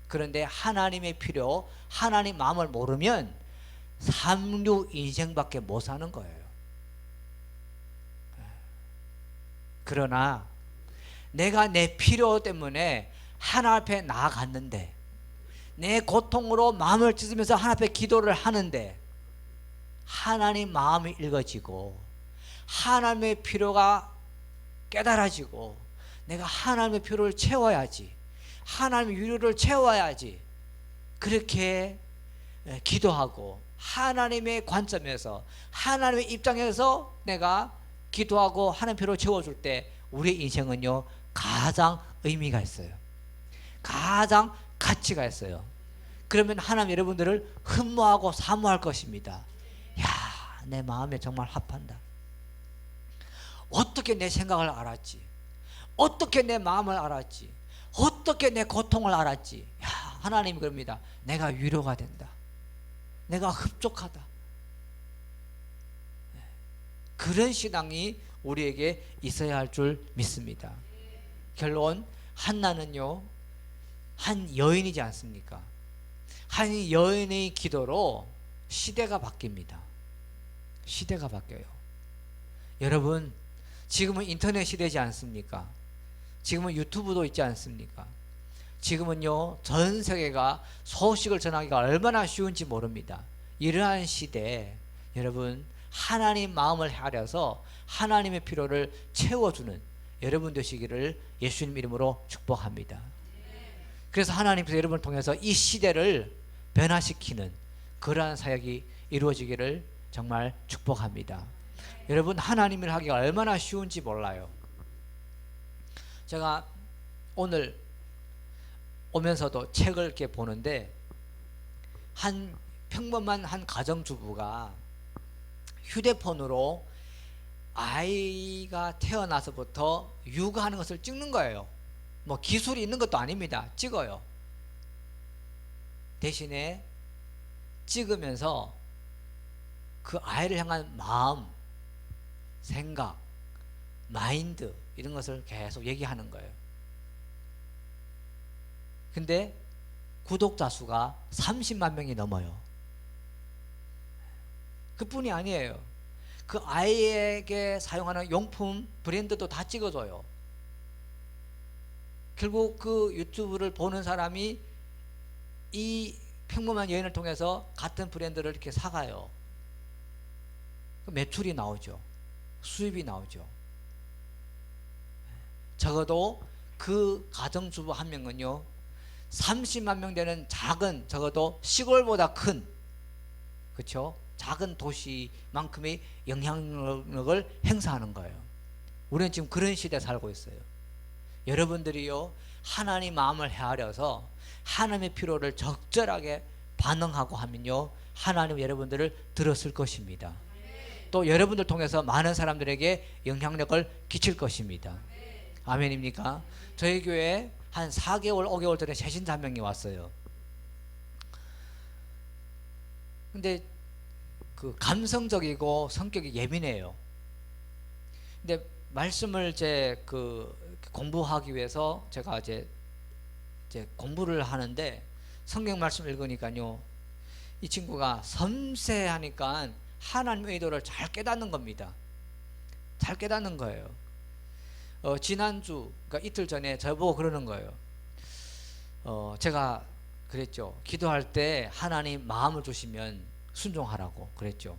그런데 하나님의 필요, 하나님 마음을 모르면 3류 인생밖에 못 사는 거예요. 그러나 내가 내 필요 때문에 하나님 앞에 나아갔는데, 내 고통으로 마음을 찢으면서 하나님 앞에 기도를 하는데 하나님 마음이 읽어지고 하나님의 필요가 깨달아지고 내가 하나님의 필요를 채워야지, 하나님의 유료를 채워야지, 그렇게 기도하고 하나님의 관점에서 하나님의 입장에서 내가 기도하고 하나님의 필요를 채워줄 때 우리의 인생은요 가장 의미가 있어요. 가장 가치가 있어요. 그러면 하나님 여러분들을 흠모하고 사모할 것입니다. 야, 내 마음에 정말 합한다. 어떻게 내 생각을 알았지? 어떻게 내 마음을 알았지? 어떻게 내 고통을 알았지? 야, 하나님이 그럽니다. 내가 위로가 된다. 내가 흡족하다. 그런 신앙이 우리에게 있어야 할 줄 믿습니다. 결론, 한나는요 한 여인이지 않습니까? 한 여인의 기도로 시대가 바뀝니다. 시대가 바뀌어요. 여러분, 지금은 인터넷 시대지 않습니까? 지금은 유튜브도 있지 않습니까? 지금은요 전 세계가 소식을 전하기가 얼마나 쉬운지 모릅니다. 이러한 시대에 여러분, 하나님 마음을 헤아려서 하나님의 필요를 채워주는 여러분 되시기를 예수님 이름으로 축복합니다. 그래서 하나님께서 여러분을 통해서 이 시대를 변화시키는 그러한 사역이 이루어지기를 정말 축복합니다. 여러분, 하나님을 하기가 얼마나 쉬운지 몰라요. 제가 오늘 오면서도 책을 이렇게 보는데 한 평범한 한 가정주부가 휴대폰으로 아이가 태어나서부터 육아하는 것을 찍는 거예요. 뭐 기술이 있는 것도 아닙니다. 찍어요. 대신에 찍으면서 그 아이를 향한 마음, 생각, 마인드 이런 것을 계속 얘기하는 거예요. 근데 구독자 수가 30만 명이 넘어요. 그뿐이 아니에요. 그 아이에게 사용하는 용품 브랜드도 다 찍어줘요. 결국 그 유튜브를 보는 사람이 이 평범한 여인을 통해서 같은 브랜드를 이렇게 사가요. 매출이 나오죠. 수입이 나오죠. 적어도 그 가정주부 한 명은요 30만 명 되는 작은, 적어도 시골보다 큰, 그렇죠? 작은 도시만큼의 영향력을 행사하는 거예요. 우리는 지금 그런 시대에 살고 있어요. 여러분들이요 하나님 마음을 헤아려서 하나님의 필요를 적절하게 반응하고 하면요 하나님 여러분들을 들었을 것입니다. 또 여러분들 통해서 많은 사람들에게 영향력을 끼칠 것입니다. 아멘입니까? 저희 교회에 한 4개월 5개월 전에 새신자 한 명이 왔어요. 근데 그 감성적이고 성격이 예민해요. 근데 말씀을 이제 그 공부하기 위해서 제가 이제 공부를 하는데 성경 말씀 읽으니까요 이 친구가 섬세하니까 하나님의 의도를 잘 깨닫는 겁니다. 잘 깨닫는 거예요. 지난주, 그러니까 이틀 전에 저보고 그러는 거예요. 제가 그랬죠. 기도할 때 하나님 마음을 주시면 순종하라고 그랬죠.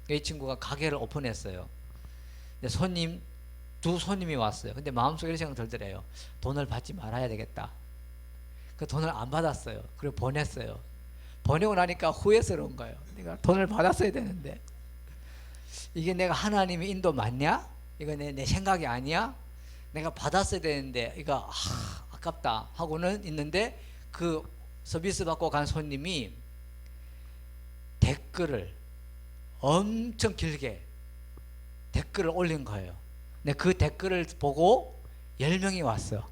이 친구가 가게를 오픈했어요. 근데 두 손님이 왔어요. 근데 마음속에 이런 생각 들더래요. 돈을 받지 말아야 되겠다. 그 돈을 안 받았어요. 그리고 보냈어요. 보내고 나니까 후회스러운 거예요. 내가 돈을 받았어야 되는데 이게 내가 하나님의 인도 맞냐? 이거 내 생각이 아니야? 내가 받았어야 되는데 이거 아깝다 하고는 있는데, 그 서비스 받고 간 손님이 댓글을 엄청 길게 댓글을 올린 거예요. 근데 그 댓글을 보고 10명이 왔어.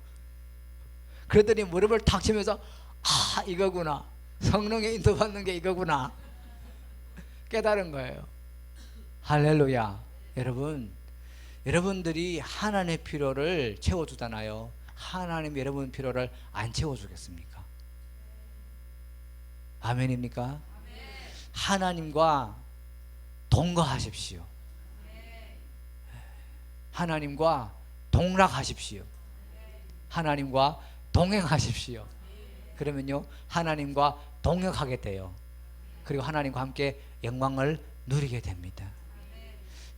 그러더니 무릎을 탁 치면서 이거구나, 성령의 인도받는 게 이거구나 깨달은 거예요. 할렐루야. 여러분들이 하나님의 필요를 채워주잖아요. 하나님 여러분 필요를 안 채워주겠습니까? 아멘입니까? 하나님과 동거하십시오. 하나님과 동락하십시오. 하나님과 동행하십시오. 그러면요 하나님과 동역하게 돼요. 그리고 하나님과 함께 영광을 누리게 됩니다.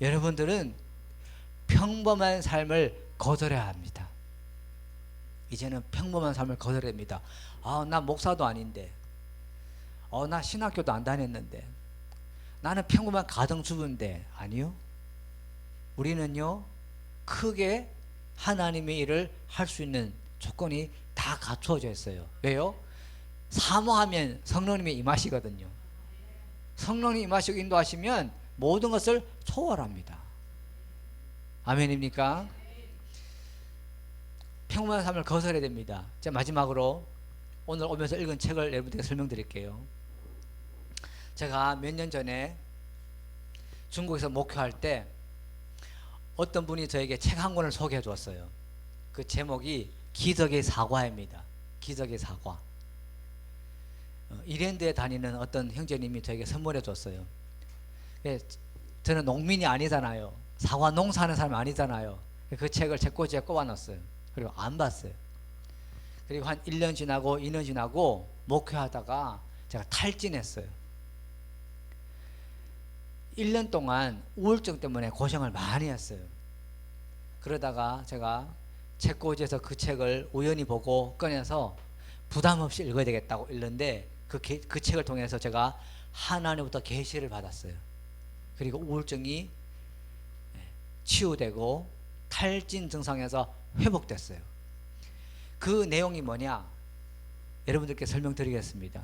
여러분들은 평범한 삶을 거절해야 합니다. 이제는 평범한 삶을 거절해야 됩니다. 나 목사도 아닌데, 나 신학교도 안 다녔는데, 나는 평범한 가정주부인데. 아니요, 우리는요 크게 하나님의 일을 할 수 있는 조건이 다 갖추어져 있어요. 왜요? 사모하면 성령님이 임하시거든요. 성령님이 임하시고 인도하시면 모든 것을 초월합니다. 아멘입니까? 평범한 삶을 거절해야 됩니다. 자, 마지막으로 오늘 오면서 읽은 책을 여러분들께 설명드릴게요. 제가 몇 년 전에 중국에서 목회할 때 어떤 분이 저에게 책 한 권을 소개해 줬어요. 그 제목이 기적의 사과입니다. 기적의 사과. 이랜드에 다니는 어떤 형제님이 저에게 선물해 줬어요. 저는 농민이 아니잖아요. 사과 농사하는 사람이 아니잖아요. 그 책을 제 꼬지에 꼽아놨어요. 그리고 안 봤어요. 그리고 한 1년 지나고 2년 지나고 목회하다가 제가 탈진했어요. 1년 동안 우울증 때문에 고생을 많이 했어요. 그러다가 제가 책꽂이에서 그 책을 우연히 보고 꺼내서 부담 없이 읽어야 되겠다고 읽는데, 그 책을 통해서 제가 하나님부터 계시를 받았어요. 그리고 우울증이 치유되고 탈진 증상에서 회복됐어요. 그 내용이 뭐냐, 여러분들께 설명드리겠습니다.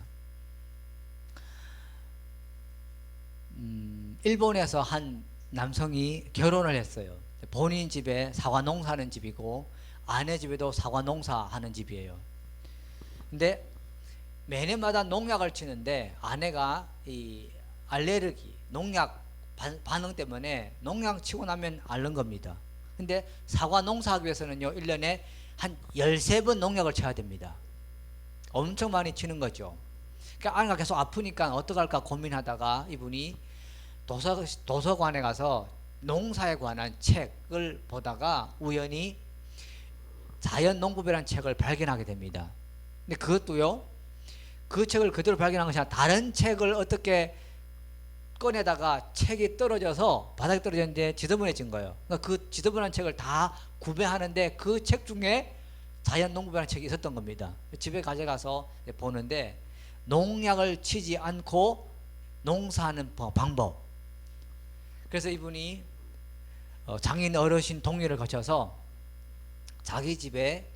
일본에서 한 남성이 결혼을 했어요. 본인 집에 사과 농사하는 집이고 아내 집에도 사과 농사하는 집이에요. 근데 매년마다 농약을 치는데 아내가 이 알레르기, 농약 반응 때문에 농약 치고 나면 앓는 겁니다. 근데 사과 농사하기 위해서는요 1년에 한 13번 농약을 쳐야 됩니다. 엄청 많이 치는 거죠. 그러니까 아내가 계속 아프니까 어떡할까 고민하다가 이분이 도서관에 가서 농사에 관한 책을 보다가 우연히 자연농법이라는 책을 발견하게 됩니다. 근데 그것도요, 그 책을 그대로 발견한 것이 아니라 다른 책을 어떻게 꺼내다가 책이 떨어져서 바닥에 떨어졌는데 지저분해진 거예요. 그러니까 그 지저분한 책을 다 구매하는데 그 책 중에 자연농법이라는 책이 있었던 겁니다. 집에 가져가서 보는데 농약을 치지 않고 농사하는 방법. 그래서 이분이 장인 어르신 동료를 거쳐서 자기 집에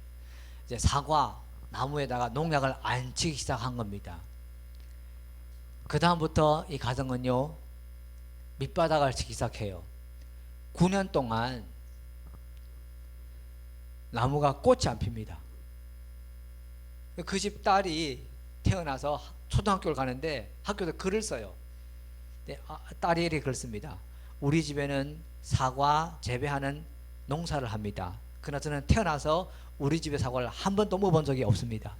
이제 사과 나무에다가 농약을 안 치기 시작한 겁니다. 그 다음부터 이 가정은요 밑바닥을 치기 시작해요. 9년 동안 나무가 꽃이 안 핍니다. 그 집 딸이 태어나서 초등학교를 가는데 학교에서 글을 써요. 딸이 이렇게 글 씁니다. 우리 집에는 사과 재배하는 농사를 합니다. 그러나 저는 태어나서 우리 집에 사과를 한 번도 먹어본 적이 없습니다.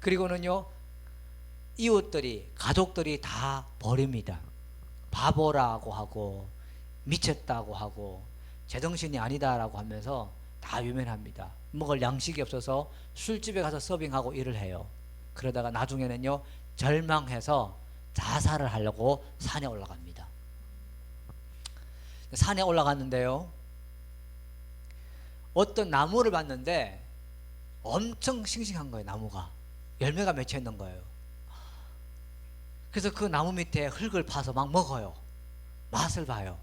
그리고는요 이웃들이, 가족들이 다 버립니다. 바보라고 하고 미쳤다고 하고 제정신이 아니다라고 하면서 다 유명합니다. 먹을 양식이 없어서 술집에 가서 서빙하고 일을 해요. 그러다가 나중에는요, 절망해서 자살을 하려고 산에 올라갑니다. 산에 올라갔는데요, 어떤 나무를 봤는데 엄청 싱싱한 거예요. 나무가 열매가 맺혀 있는 거예요. 그래서 그 나무 밑에 흙을 파서 막 먹어요. 맛을 봐요.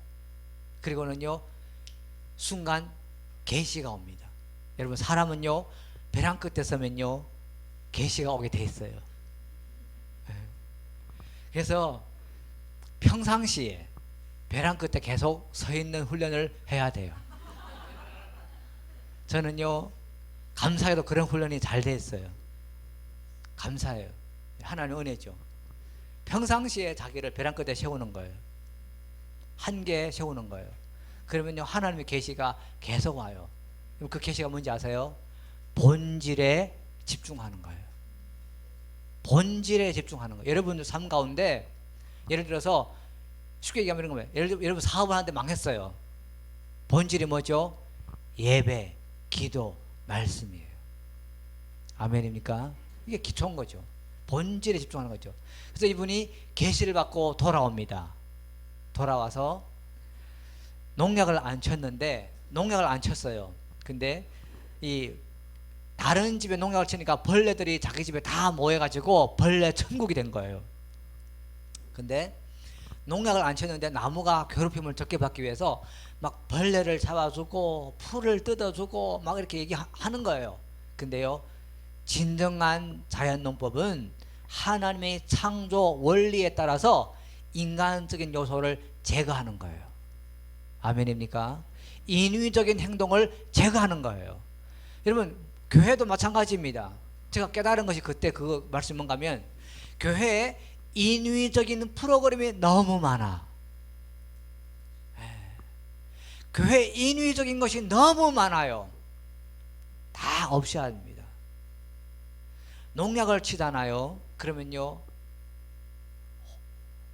그리고는요, 순간 계시가 옵니다. 여러분, 사람은요, 벼랑 끝에 서면요, 계시가 오게 돼 있어요. 그래서 평상시에 벼랑 끝에 계속 서 있는 훈련을 해야 돼요. 저는요, 감사해도 그런 훈련이 잘 돼 있어요. 감사해요. 하나님 은혜죠. 평상시에 자기를 벼랑 끝에 세우는 거예요. 한계에 세우는 거예요. 그러면요, 하나님의 계시가 계속 와요. 그 계시가 뭔지 아세요? 본질에 집중하는 거예요. 본질에 집중하는 거예요. 여러분들 삶 가운데 예를 들어서 쉽게 얘기하면 이런 거예요. 여러분 사업을 하는데 망했어요. 본질이 뭐죠? 예배, 기도, 말씀이에요. 아멘입니까? 이게 기초인 거죠. 본질에 집중하는 거죠. 그래서 이분이 계시를 받고 돌아옵니다. 돌아와서 농약을 안 쳤는데, 농약을 안 쳤어요. 근데 이 다른 집에 농약을 치니까 벌레들이 자기 집에 다 모여가지고 벌레 천국이 된 거예요. 근데 농약을 안 쳤는데 나무가 괴롭힘을 적게 받기 위해서 막 벌레를 잡아주고 풀을 뜯어주고 막 이렇게 얘기하는 거예요. 근데요, 진정한 자연농법은 하나님의 창조 원리에 따라서 인간적인 요소를 제거하는 거예요. 아멘입니까? 인위적인 행동을 제거하는 거예요. 여러분, 교회도 마찬가지입니다. 제가 깨달은 것이 그때 그 말씀 뭔가 하면, 교회에 인위적인 프로그램이 너무 많아. 교회에 인위적인 것이 너무 많아요. 다 없애야 합니다. 농약을 치잖아요. 그러면요,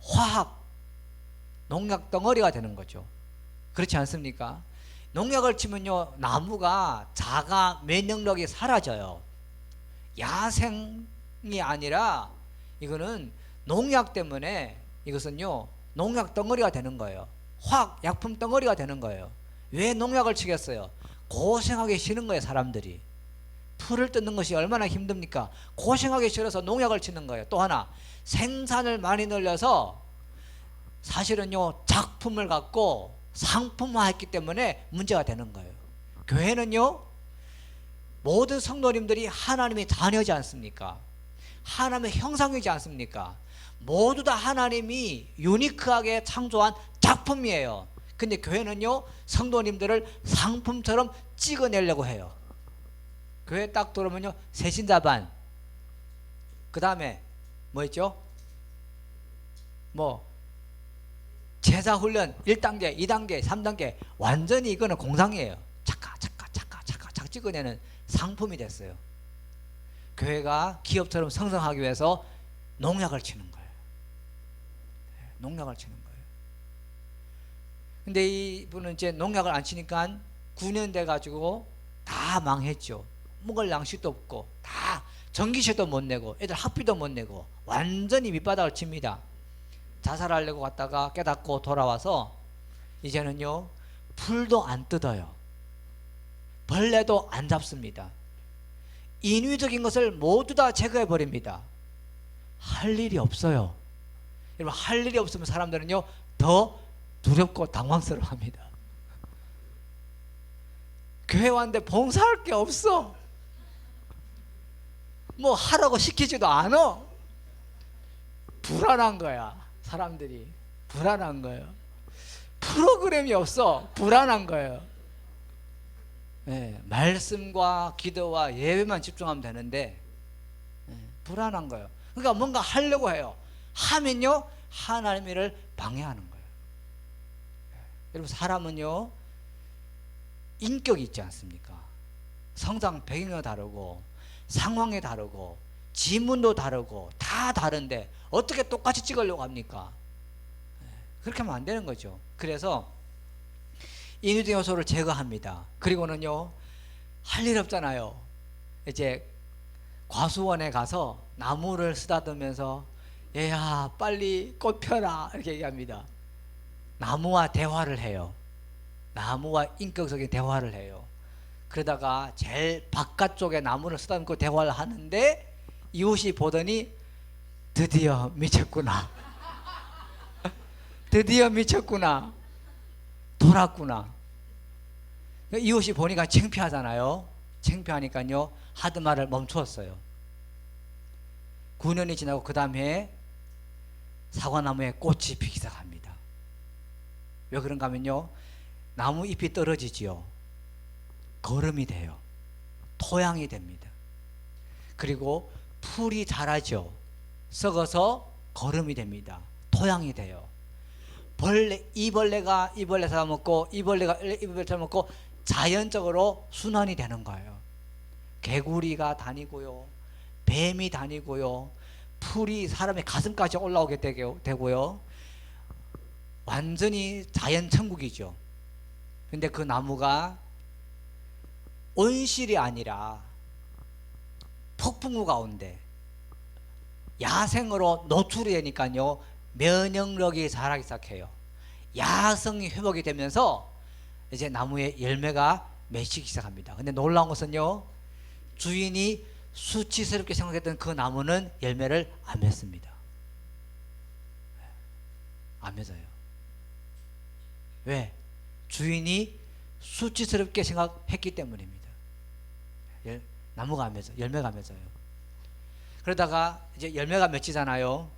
화학 농약 덩어리가 되는 거죠. 그렇지 않습니까? 농약을 치면요, 나무가 자가 면역력이 사라져요. 야생이 아니라 이거는 농약 때문에, 이것은요, 농약 덩어리가 되는 거예요. 화학 약품 덩어리가 되는 거예요. 왜 농약을 치겠어요? 고생하기 싫은 거예요. 사람들이 풀을 뜯는 것이 얼마나 힘듭니까? 고생하기 싫어서 농약을 치는 거예요. 또 하나, 생산을 많이 늘려서 사실은요, 작품을 갖고 상품화했기 때문에 문제가 되는 거예요. 교회는요, 모든 성도님들이 하나님의 자녀지 않습니까? 하나님의 형상이지 않습니까? 모두 다 하나님이 유니크하게 창조한 작품이에요. 근데 교회는요, 성도님들을 상품처럼 찍어내려고 해요. 교회 딱 들어오면요, 새신자반, 그 다음에 뭐 있죠? 뭐 제자훈련 1단계, 2단계, 3단계, 완전히 이거는 공상이에요. 착각 찍어내는 상품이 됐어요. 교회가 기업처럼 성장하기 위해서 농약을 치는 거예요. 농약을 치는 거예요. 근데 이분은 이제 농약을 안 치니까 9년 돼가지고 다 망했죠. 먹을 양식도 없고, 다 전기세도 못 내고, 애들 학비도 못 내고, 완전히 밑바닥을 칩니다. 자살하려고 갔다가 깨닫고 돌아와서 이제는요, 풀도 안 뜯어요. 벌레도 안 잡습니다. 인위적인 것을 모두 다 제거해 버립니다. 할 일이 없어요. 여러분, 할 일이 없으면 사람들은요, 더 두렵고 당황스러워합니다. 교회 왔는데 봉사할 게 없어. 뭐 하라고 시키지도 않아. 불안한 거야. 사람들이 불안한 거예요. 프로그램이 없어. 불안한 거예요. 네, 말씀과 기도와 예배만 집중하면 되는데, 불안한 거예요. 그러니까 뭔가 하려고 해요. 하면요, 하나님의 일을 방해하는 거예요. 여러분, 사람은요, 인격이 있지 않습니까? 성장 배경이 다르고, 상황이 다르고, 지문도 다르고 다 다른데 어떻게 똑같이 찍으려고 합니까? 그렇게 하면 안 되는 거죠. 그래서 인위적인 요소를 제거합니다. 그리고는요, 할 일 없잖아요. 이제 과수원에 가서 나무를 쓰다듬으면서 얘야 빨리 꽃 펴라 이렇게 얘기합니다. 나무와 대화를 해요. 나무와 인격적인 대화를 해요. 그러다가 제일 바깥쪽에 나무를 쓰다듬고 대화를 하는데 이웃이 보더니 드디어 미쳤구나. 드디어 미쳤구나. 돌았구나. 이웃이 보니까 창피하잖아요. 창피하니까요, 하던 말을 멈추었어요. 9년이 지나고 그 다음에 사과나무에 꽃이 피기 시작합니다. 왜 그런가 하면요, 나무 잎이 떨어지지요. 거름이 돼요. 토양이 됩니다. 그리고 풀이 자라죠. 썩어서 거름이 됩니다. 토양이 돼요. 이벌레가 이벌레 잡아먹고 이벌레가 이벌레 잡아먹고 자연적으로 순환이 되는 거예요. 개구리가 다니고요, 뱀이 다니고요, 풀이 사람의 가슴까지 올라오게 되고요. 완전히 자연 천국이죠. 근데 그 나무가 온실이 아니라 폭풍우 가운데 야생으로 노출이 되니까요, 면역력이 자라기 시작해요. 야성이 회복이 되면서 이제 나무에 열매가 맺히기 시작합니다. 근데 놀라운 것은요, 주인이 수치스럽게 생각했던 그 나무는 열매를 안 맺습니다. 안 맺어요. 왜? 주인이 수치스럽게 생각했기 때문입니다. 나무가 안 맺어요. 열매가 안 맺어요. 그러다가 이제 열매가 맺히잖아요.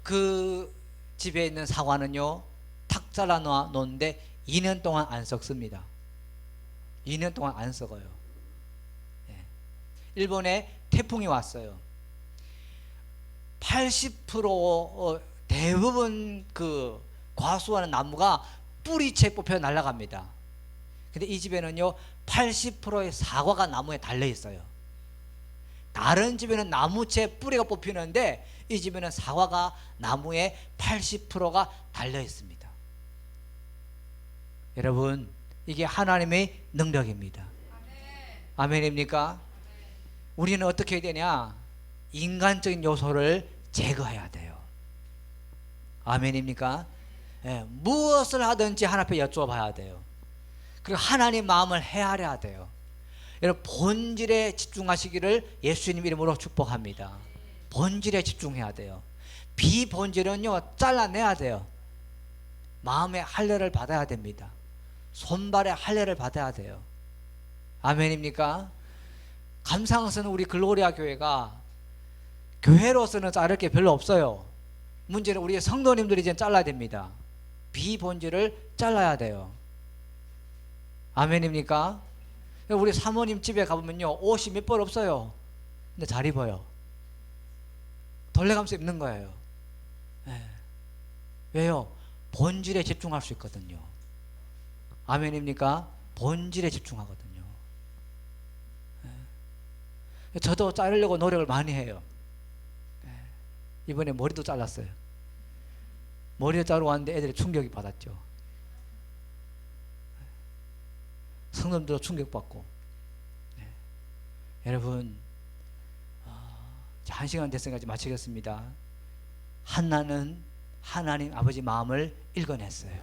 그 집에 있는 사과는요, 탁 잘라 놓는데 2년 동안 안 썩습니다. 2년 동안 안 썩어요. 일본에 태풍이 왔어요. 80% 대부분 그 과수하는 나무가 뿌리채 뽑혀 날아갑니다. 근데 이 집에는요, 80%의 사과가 나무에 달려 있어요. 다른 집에는 나무채 뿌리가 뽑히는데 이 집에는 사과가 나무에 80%가 달려 있습니다. 여러분, 이게 하나님의 능력입니다. 아멘입니까? 우리는 어떻게 해야 되냐? 인간적인 요소를 제거해야 돼요. 아멘입니까? 무엇을 하든지 하나님 앞에 여쭤봐야 돼요. 그리고 하나님 마음을 헤아려야 돼요. 여러분, 본질에 집중하시기를 예수님 이름으로 축복합니다. 본질에 집중해야 돼요. 비본질은요, 잘라내야 돼요. 마음의 할례를 받아야 됩니다. 손발의 할례를 받아야 돼요. 아멘입니까? 감사항서는 우리 글로리아 교회가 교회로서는 자를 게 별로 없어요. 문제는 우리 성도님들이 이제 잘라야 됩니다. 비본질을 잘라야 돼요. 아멘입니까? 우리 사모님 집에 가보면요, 옷이 몇 벌 없어요. 근데 잘 입어요. 돌려가면서 입는 거예요. 왜요? 본질에 집중할 수 있거든요. 아멘입니까? 본질에 집중하거든요. 저도 자르려고 노력을 많이 해요. 이번에 머리도 잘랐어요. 머리를 자르고 왔는데 애들이 충격이 받았죠. 성도들도 충격받고. 여러분, 1시간 됐으니까 이제 마치겠습니다. 한나는 하나님 아버지 마음을 읽어냈어요.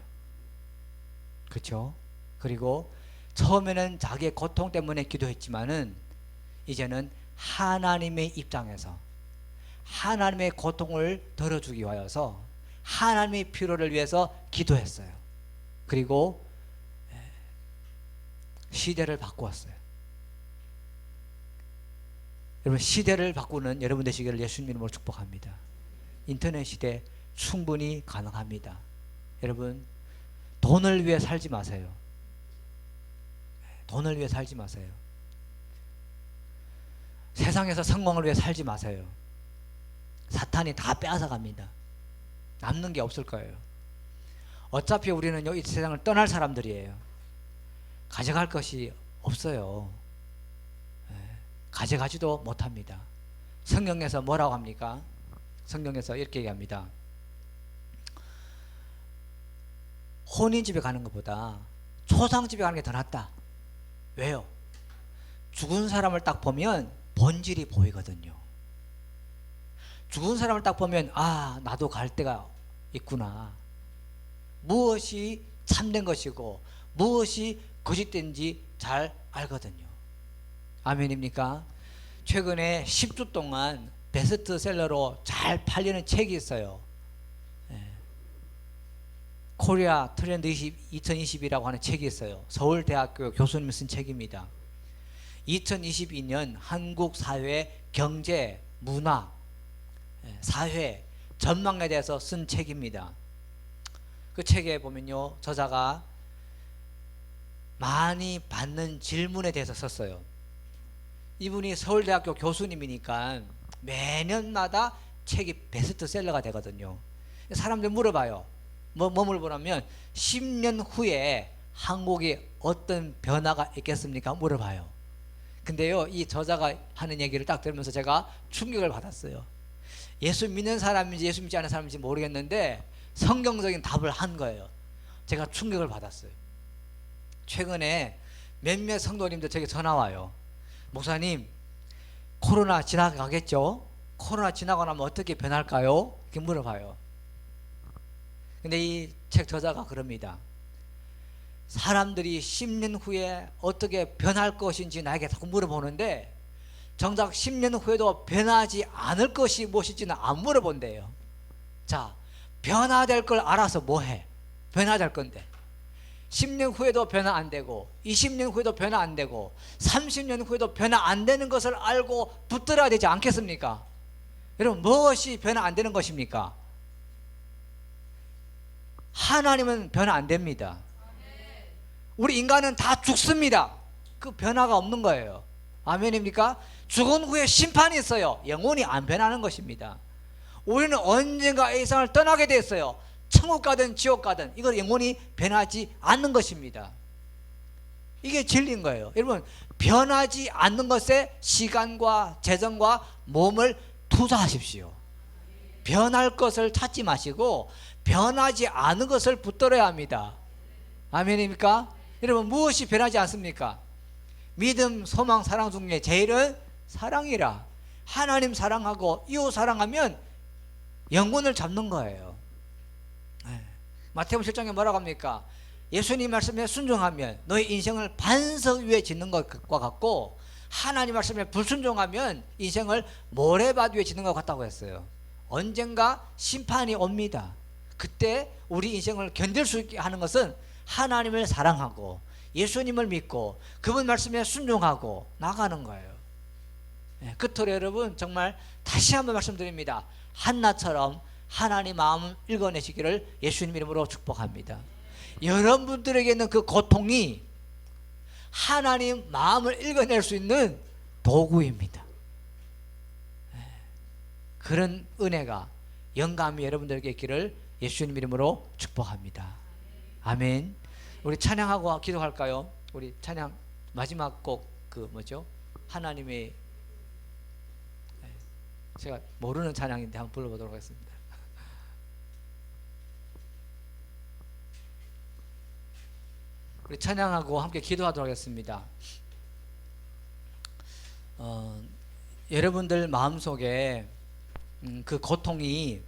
그렇죠? 그리고 처음에는 자기의 고통 때문에 기도했지만은 이제는 하나님의 입장에서 하나님의 고통을 덜어주기 위하여서 하나님의 필요를 위해서 기도했어요. 그리고 시대를 바꾸었어요. 여러분, 시대를 바꾸는 여러분 되시기를 예수님 이름으로 축복합니다. 인터넷 시대 충분히 가능합니다. 여러분, 돈을 위해 살지 마세요. 돈을 위해 살지 마세요. 세상에서 성공을 위해 살지 마세요. 사탄이 다 빼앗아 갑니다. 남는 게 없을 거예요. 어차피 우리는 이 세상을 떠날 사람들이에요. 가져갈 것이 없어요. 가져가지도 못합니다. 성경에서 뭐라고 합니까? 성경에서 이렇게 얘기합니다. 혼인집에 가는 것보다 초상집에 가는 게 더 낫다. 왜요? 죽은 사람을 딱 보면 본질이 보이거든요. 죽은 사람을 딱 보면 아, 나도 갈 때가 있구나. 무엇이 참된 것이고 무엇이 거짓된지 잘 알거든요. 아멘입니까? 최근에 10주 동안 베스트셀러로 잘 팔리는 책이 있어요. 코리아 트렌드 2020이라고 하는 책이 있어요. 서울대학교 교수님이 쓴 책입니다. 2022년 한국 사회, 경제, 문화, 사회 전망에 대해서 쓴 책입니다. 그 책에 보면요, 저자가 많이 받는 질문에 대해서 썼어요. 이분이 서울대학교 교수님이니까 매년마다 책이 베스트셀러가 되거든요. 사람들 물어봐요. 뭐 물어보냐면 10년 후에 한국이 어떤 변화가 있겠습니까? 물어봐요. 근데요, 이 저자가 하는 얘기를 딱 들으면서 제가 충격을 받았어요. 예수 믿는 사람인지 예수 믿지 않는 사람인지 모르겠는데 성경적인 답을 한 거예요. 제가 충격을 받았어요. 최근에 몇몇 성도님들 저에게 전화 와요. 목사님, 코로나 지나가겠죠? 코로나 지나고 나면 어떻게 변할까요? 이렇게 물어봐요. 근데 이 책 저자가 그럽니다. 사람들이 10년 후에 어떻게 변할 것인지 나에게 자꾸 물어보는데 정작 10년 후에도 변하지 않을 것이 무엇인지는 안 물어본대요. 자, 변화될 걸 알아서 뭐해? 변화될 건데 10년 후에도 변화 안 되고 20년 후에도 변화 안 되고 30년 후에도 변화 안 되는 것을 알고 붙들어야 되지 않겠습니까? 여러분, 무엇이 변화 안 되는 것입니까? 하나님은 변화 안 됩니다. 우리 인간은 다 죽습니다. 그 변화가 없는 거예요. 아멘입니까? 죽은 후에 심판이 있어요. 영혼이 안 변하는 것입니다. 우리는 언젠가 이 세상을 떠나게 됐어요. 천국 가든 지옥 가든 이거 영혼이 변하지 않는 것입니다. 이게 진리인 거예요. 여러분, 변하지 않는 것에 시간과 재정과 몸을 투자하십시오. 변할 것을 찾지 마시고 변하지 않은 것을 붙들어야 합니다. 아멘입니까? 여러분, 무엇이 변하지 않습니까? 믿음, 소망, 사랑 중에 제일은 사랑이라. 하나님 사랑하고 이웃 사랑하면 영혼을 잡는 거예요. 마태복음 7장에 뭐라고 합니까? 예수님 말씀에 순종하면 너의 인생을 반석 위에 짓는 것과 같고 하나님 말씀에 불순종하면 인생을 모래밭 위에 짓는 것 같다고 했어요. 언젠가 심판이 옵니다. 그때 우리 인생을 견딜 수 있게 하는 것은 하나님을 사랑하고 예수님을 믿고 그분 말씀에 순종하고 나가는 거예요. 끝으로 여러분, 정말 다시 한번 말씀드립니다. 한나처럼 하나님 마음을 읽어내시기를 예수님 이름으로 축복합니다. 여러분들에게 있는 그 고통이 하나님 마음을 읽어낼 수 있는 도구입니다. 그런 은혜가, 영감이 여러분들에게 있기를 예수님 이름으로 축복합니다. 아멘. 우리 찬양하고 기도할까요? 우리 찬양 마지막 곡 그 뭐죠? 하나님의, 제가 모르는 찬양인데 한번 불러보도록 하겠습니다. 우리 찬양하고 함께 기도하도록 하겠습니다. 여러분들 마음속에 그 고통이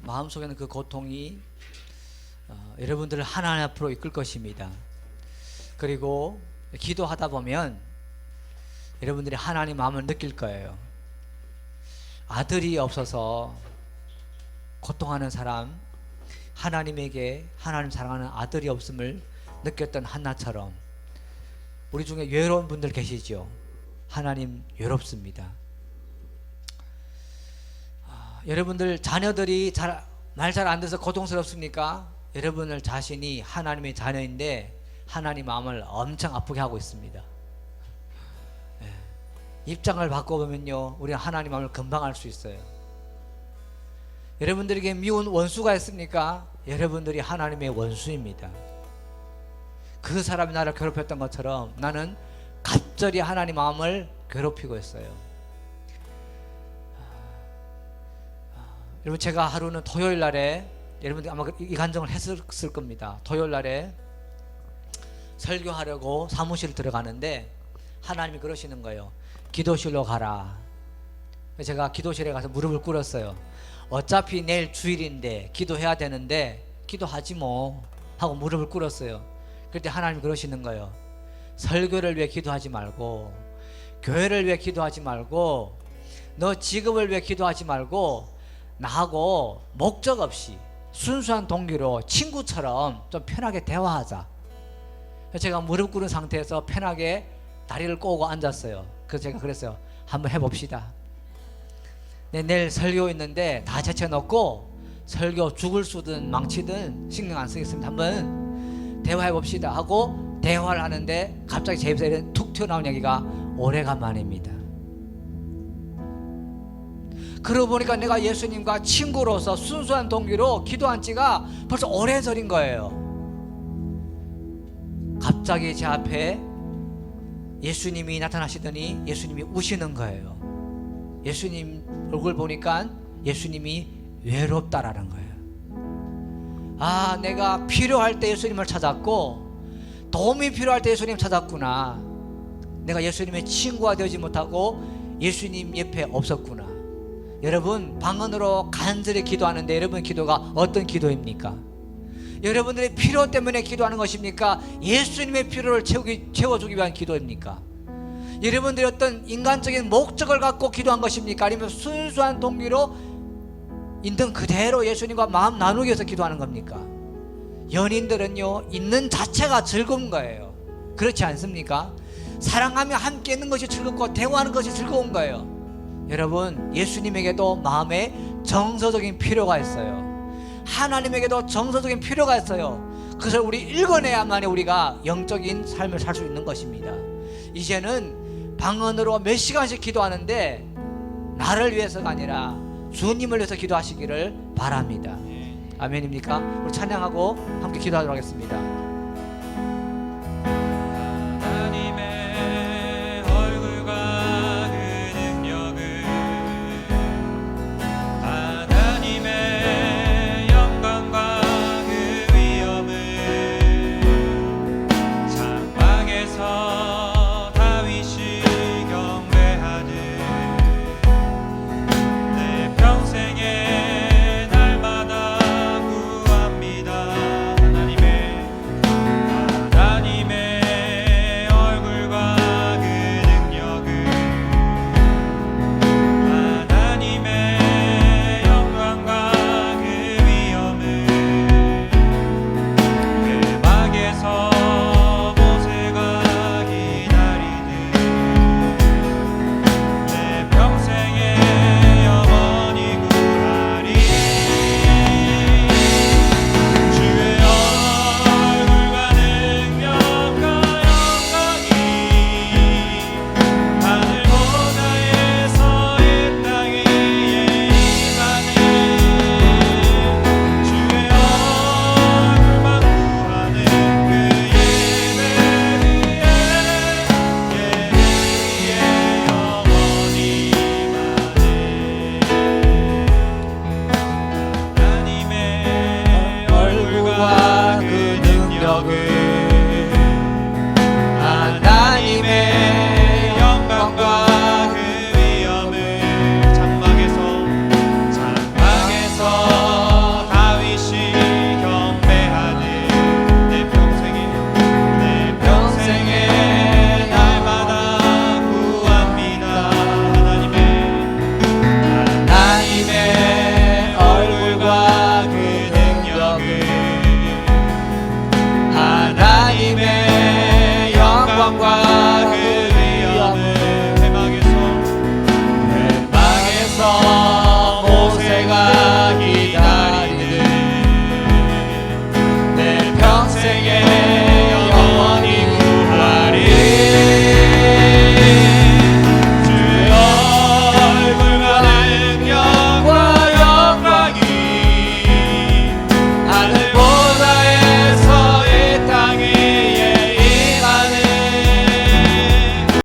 마음속에는 그 고통이 여러분들을 하나님 앞으로 이끌 것입니다. 그리고 기도하다 보면 여러분들이 하나님 마음을 느낄 거예요. 아들이 없어서 고통하는 사람, 하나님에게 하나님 사랑하는 아들이 없음을 느꼈던 한나처럼 우리 중에 외로운 분들 계시죠? 하나님 외롭습니다. 여러분들 자녀들이 말 잘 안 돼서 고통스럽습니까? 여러분들 자신이 하나님의 자녀인데 하나님 마음을 엄청 아프게 하고 있습니다. 입장을 바꿔보면요, 우리는 하나님 마음을 금방 알 수 있어요. 여러분들에게 미운 원수가 있습니까? 여러분들이 하나님의 원수입니다. 그 사람이 나를 괴롭혔던 것처럼 나는 적절히 하나님 마음을 괴롭히고 있어요. 여러분, 제가 하루는 토요일 날에, 여러분들 아마 이 간증을 했을 겁니다. 토요일 날에 설교하려고 사무실 들어가는데 하나님이 그러시는 거예요. 기도실로 가라. 제가 기도실에 가서 무릎을 꿇었어요. 어차피 내일 주일인데 기도해야 되는데 기도하지 뭐 하고 무릎을 꿇었어요. 그때 하나님이 그러시는 거예요. 설교를 위해 기도하지 말고, 교회를 위해 기도하지 말고, 너 직업을 위해 기도하지 말고, 나하고 목적 없이 순수한 동기로 친구처럼 좀 편하게 대화하자. 제가 무릎 꿇은 상태에서 편하게 다리를 꼬고 앉았어요. 그래서 제가 그랬어요. 한번 해봅시다. 내일 설교 있는데 다 제쳐놓고 설교 죽을 수든 망치든 신경 안 쓰겠습니다. 한번 대화해봅시다 하고 대화를 하는데 갑자기 제 입에서 툭 튀어나온 얘기가 오래간만입니다. 그러고 보니까 내가 예수님과 친구로서 순수한 동기로 기도한 지가 벌써 오랜 전인 거예요. 갑자기 제 앞에 예수님이 나타나시더니 예수님이 우시는 거예요. 예수님 얼굴 보니까 예수님이 외롭다라는 거예요. 아, 내가 필요할 때 예수님을 찾았고 도움이 필요할 때 예수님 찾았구나. 내가 예수님의 친구가 되지 못하고 예수님 옆에 없었구나. 여러분, 방언으로 간절히 기도하는데 여러분 기도가 어떤 기도입니까? 여러분들의 필요 때문에 기도하는 것입니까? 예수님의 필요를 채워주기 위한 기도입니까? 여러분들이 어떤 인간적인 목적을 갖고 기도한 것입니까? 아니면 순수한 동기로 있는 그대로 예수님과 마음 나누기 위해서 기도하는 겁니까? 연인들은요, 있는 자체가 즐거운 거예요. 그렇지 않습니까? 사랑하며 함께 있는 것이 즐겁고 대화하는 것이 즐거운 거예요. 여러분, 예수님에게도 마음에 정서적인 필요가 있어요. 하나님에게도 정서적인 필요가 있어요. 그것을 우리 읽어내야만 우리가 영적인 삶을 살 수 있는 것입니다. 이제는 방언으로 몇 시간씩 기도하는데 나를 위해서가 아니라 주님을 위해서 기도하시기를 바랍니다. 아멘입니까? 우리 찬양하고 함께 기도하도록 하겠습니다.